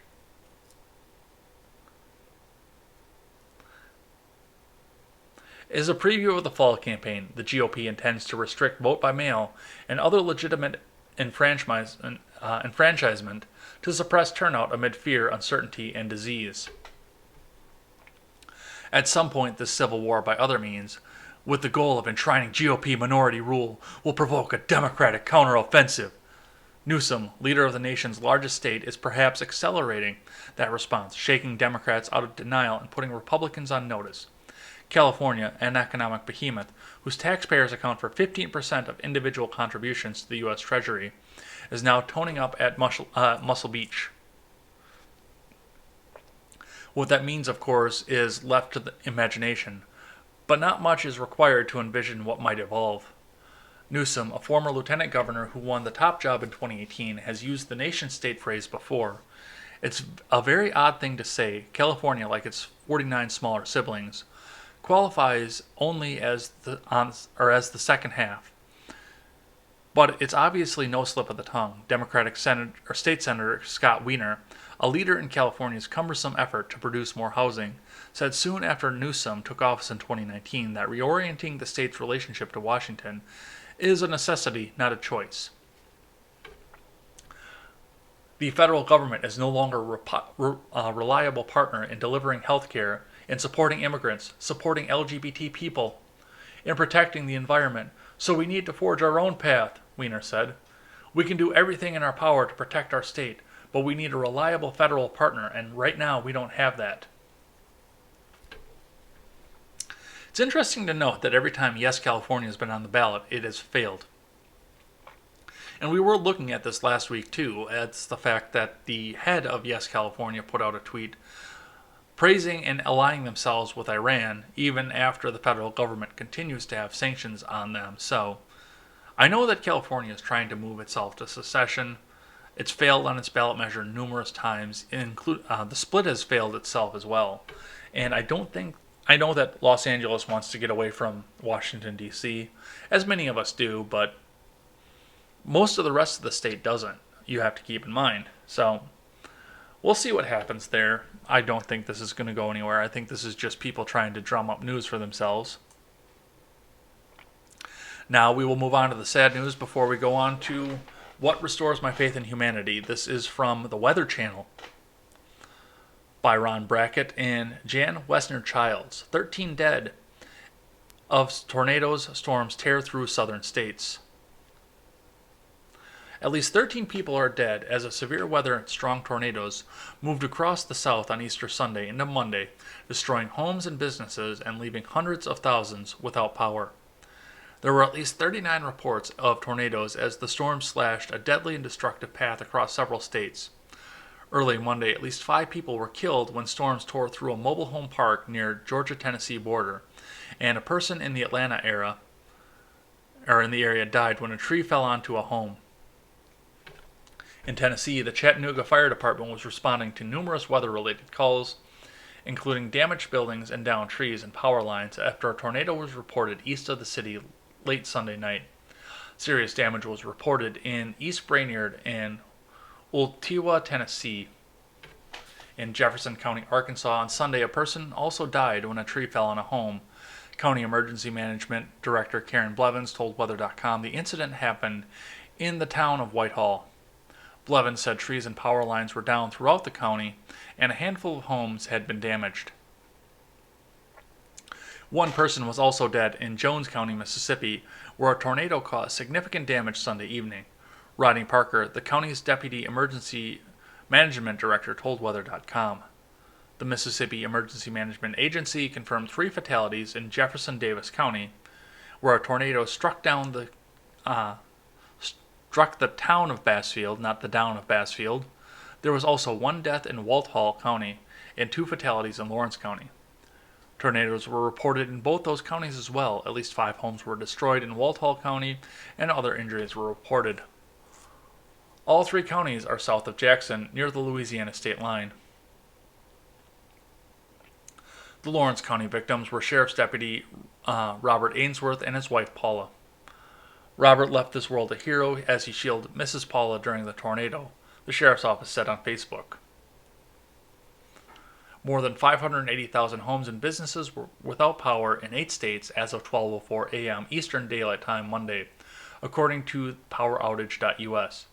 As a preview of the fall campaign, the GOP intends to restrict vote by mail and other legitimate enfranchisement to suppress turnout amid fear, uncertainty, and disease. At some point, this civil war by other means, with the goal of enshrining GOP minority rule, will provoke a Democratic counteroffensive. Newsom, leader of the nation's largest state, is perhaps accelerating that response, shaking Democrats out of denial and putting Republicans on notice. California, an economic behemoth, whose taxpayers account for 15% of individual contributions to the U.S. Treasury, is now toning up at Muscle Beach. What that means, of course, is left to the imagination, but not much is required to envision what might evolve. Newsom, a former lieutenant governor who won the top job in 2018, has used the nation-state phrase before. It's a very odd thing to say. California, like its 49 smaller siblings, qualifies only as the second half. But it's obviously no slip of the tongue. Democratic State Senator Scott Wiener, a leader in California's cumbersome effort to produce more housing, said soon after Newsom took office in 2019 that reorienting the state's relationship to Washington is a necessity, not a choice. The federal government is no longer a reliable partner in delivering health care, in supporting immigrants, supporting LGBT people, in protecting the environment. So we need to forge our own path, Wiener said. We can do everything in our power to protect our state, but we need a reliable federal partner, and right now we don't have that. It's interesting to note that every time Yes California has been on the ballot, it has failed. And we were looking at this last week too. It's the fact that the head of Yes California put out a tweet praising and aligning themselves with Iran, even after the federal government continues to have sanctions on them. So, I know that California is trying to move itself to secession. It's failed on its ballot measure numerous times. The split has failed itself as well. And I I know that Los Angeles wants to get away from Washington, D.C., as many of us do, but most of the rest of the state doesn't. You have to keep in mind. So we'll see what happens there. I don't think this is going to go anywhere. I think this is just people trying to drum up news for themselves. Now we will move on to the sad news before we go on to what restores my faith in humanity. This is from the Weather Channel by Ron Brackett and Jan Wessner-Childs. 13 dead of tornadoes, storms tear through southern states. At least 13 people are dead as a severe weather and strong tornadoes moved across the South on Easter Sunday into Monday, destroying homes and businesses and leaving hundreds of thousands without power. There were at least 39 reports of tornadoes as the storm slashed a deadly and destructive path across several states. Early Monday, at least 5 people were killed when storms tore through a mobile home park near Georgia-Tennessee border, and a person in the area died when a tree fell onto a home. In Tennessee, the Chattanooga Fire Department was responding to numerous weather-related calls, including damaged buildings and downed trees and power lines after a tornado was reported east of the city late Sunday night. Serious damage was reported in East Brainerd and Ooltewah, Tennessee. In Jefferson County, Arkansas, on Sunday, a person also died when a tree fell on a home. County Emergency Management Director Karen Blevins told Weather.com the incident happened in the town of Whitehall. Blevins said trees and power lines were down throughout the county, and a handful of homes had been damaged. One person was also dead in Jones County, Mississippi, where a tornado caused significant damage Sunday evening. Rodney Parker, the county's Deputy Emergency Management Director, told Weather.com. The Mississippi Emergency Management Agency confirmed 3 fatalities in Jefferson-Davis County, where a tornado struck the town of Bassfield, not the down of Bassfield. There was also 1 death in Walthall County and 2 fatalities in Lawrence County. Tornadoes were reported in both those counties as well. At least 5 homes were destroyed in Walthall County, and other injuries were reported. All 3 counties are south of Jackson, near the Louisiana state line. The Lawrence County victims were Sheriff's Deputy Robert Ainsworth and his wife Paula. Robert left this world a hero as he shielded Mrs. Paula during the tornado, the sheriff's office said on Facebook. More than 580,000 homes and businesses were without power in 8 states as of 12:04 a.m. Eastern Daylight Time Monday, according to PowerOutage.us.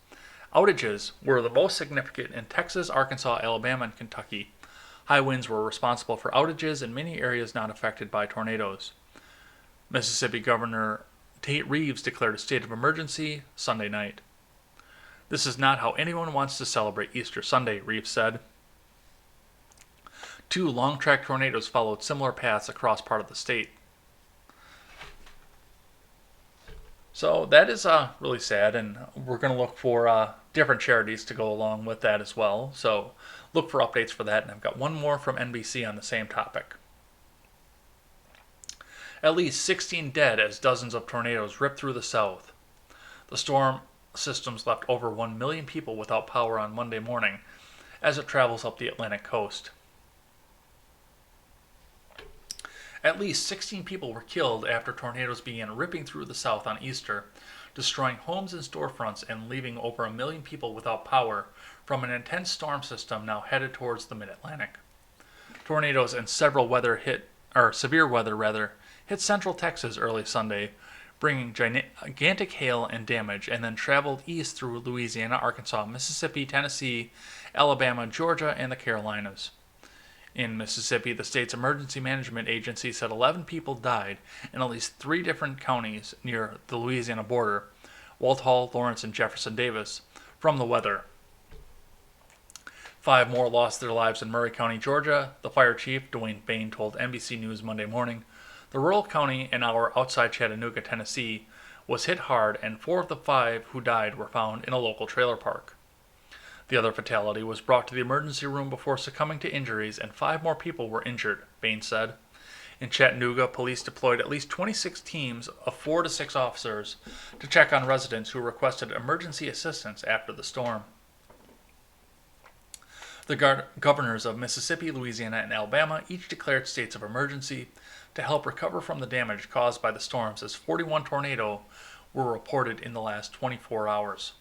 Outages were the most significant in Texas, Arkansas, Alabama, and Kentucky. High winds were responsible for outages in many areas not affected by tornadoes. Mississippi Governor Tate Reeves declared a state of emergency Sunday night. This is not how anyone wants to celebrate Easter Sunday, Reeves said. 2 long-track tornadoes followed similar paths across part of the state. So that is really sad, and we're going to look for different charities to go along with that as well. So look for updates for that, and I've got one more from NBC on the same topic. At least 16 dead as dozens of tornadoes ripped through the South. The storm systems left over 1 million people without power on Monday morning as it travels up the Atlantic coast. At least 16 people were killed after tornadoes began ripping through the South on Easter, destroying homes and storefronts and leaving over 1 million people without power from an intense storm system now headed towards the mid-Atlantic. Tornadoes and severe weather hit central Texas early Sunday, bringing gigantic hail and damage, and then traveled east through Louisiana, Arkansas, Mississippi, Tennessee, Alabama, Georgia, and the Carolinas. In Mississippi, the state's emergency management agency said 11 people died in at least 3 different counties near the Louisiana border, Walthall, Lawrence, and Jefferson-Davis, from the weather. 5 more lost their lives in Murray County, Georgia. The fire chief, Dwayne Bain, told NBC News Monday morning. The rural county, an hour outside Chattanooga, Tennessee, was hit hard, and 4 of the 5 who died were found in a local trailer park. The other fatality was brought to the emergency room before succumbing to injuries, and 5 more people were injured, Bain said. In Chattanooga, police deployed at least 26 teams of 4 to 6 officers to check on residents who requested emergency assistance after the storm. The governors of Mississippi, Louisiana, and Alabama each declared states of emergency to help recover from the damage caused by the storms, as 41 tornadoes were reported in the last 24 hours.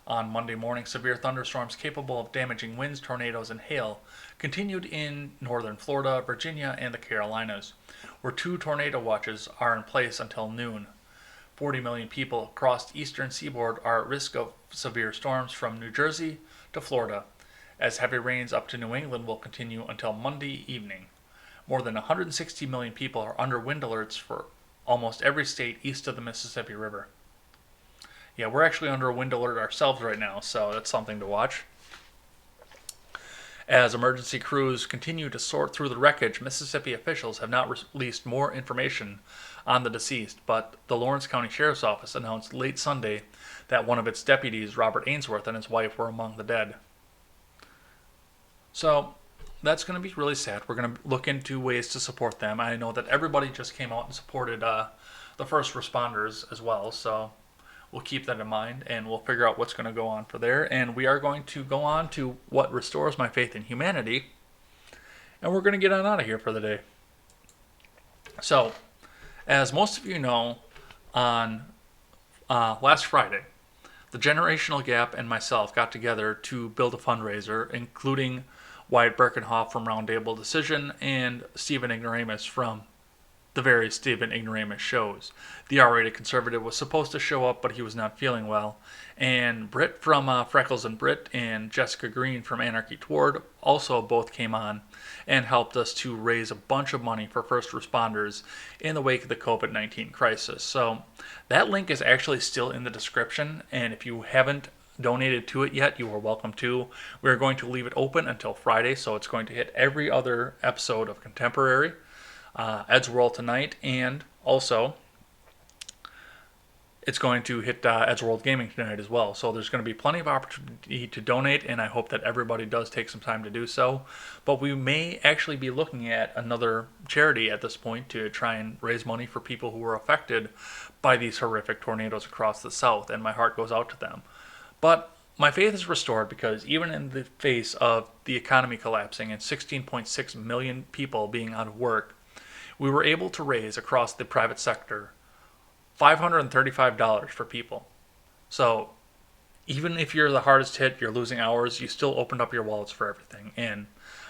On Monday morning, severe thunderstorms capable of damaging winds, tornadoes, and hail continued in northern Florida, Virginia, and the Carolinas, where 2 tornado watches are in place until noon. 40 million people across the eastern seaboard are at risk of severe storms from New Jersey to Florida, as heavy rains up to New England will continue until Monday evening. More than 160 million people are under wind alerts for almost every state east of the Mississippi River. Yeah, we're actually under a wind alert ourselves right now, so that's something to watch. As emergency crews continue to sort through the wreckage, Mississippi officials have not released more information on the deceased, but the Lawrence County Sheriff's Office announced late Sunday that one of its deputies, Robert Ainsworth, and his wife were among the dead. So that's going to be really sad. We're going to look into ways to support them. I know that everybody just came out and supported the first responders as well, so we'll keep that in mind, and we'll figure out what's going to go on for there. And we are going to go on to what restores my faith in humanity, and we're going to get on out of here for the day. So, as most of you know, on last Friday, the Generational Gap and myself got together to build a fundraiser, including Wyatt Birkenhoff from Roundtable Decision and Stephen Ignoramus from the various Stephen Ignoramus shows. The R-rated conservative was supposed to show up, but he was not feeling well. And Britt from Freckles and Brit and Jessica Green from Anarchy Toward also both came on and helped us to raise a bunch of money for first responders in the wake of the COVID-19 crisis. So that link is actually still in the description, and if you haven't donated to it yet, you are welcome to. We're going to leave it open until Friday, so it's going to hit every other episode of Contemporary, Ed's World tonight, and also it's going to hit Ed's World Gaming tonight as well. So there's going to be plenty of opportunity to donate, and I hope that everybody does take some time to do so. But we may actually be looking at another charity at this point to try and raise money for people who were affected by these horrific tornadoes across the South, and my heart goes out to them. But my faith is restored because even in the face of the economy collapsing and 16.6 million people being out of work, we were able to raise across the private sector $535 for people. So even if you're the hardest hit, you're losing hours, you still opened up your wallets for everything. And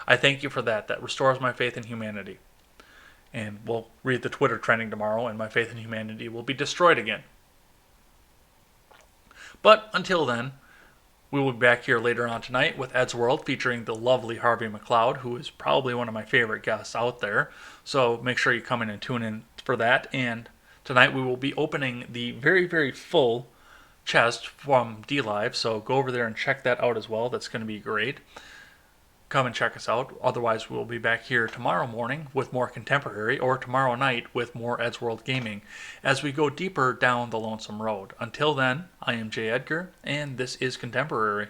I thank you for that. That restores my faith in humanity. And we'll read the Twitter trending tomorrow, and my faith in humanity will be destroyed again. But until then, we will be back here later on tonight with Ed's World, featuring the lovely Harvey McLeod, who is probably one of my favorite guests out there. So make sure you come in and tune in for that. And tonight we will be opening the very, very full chest from DLive, so go over there and check that out as well. That's going to be great. Come and check us out. Otherwise, we'll be back here tomorrow morning with more Contemporary, or tomorrow night with more Ed's World Gaming, as we go deeper down the lonesome road. Until then, I am Jay Edgar, and this is Contemporary.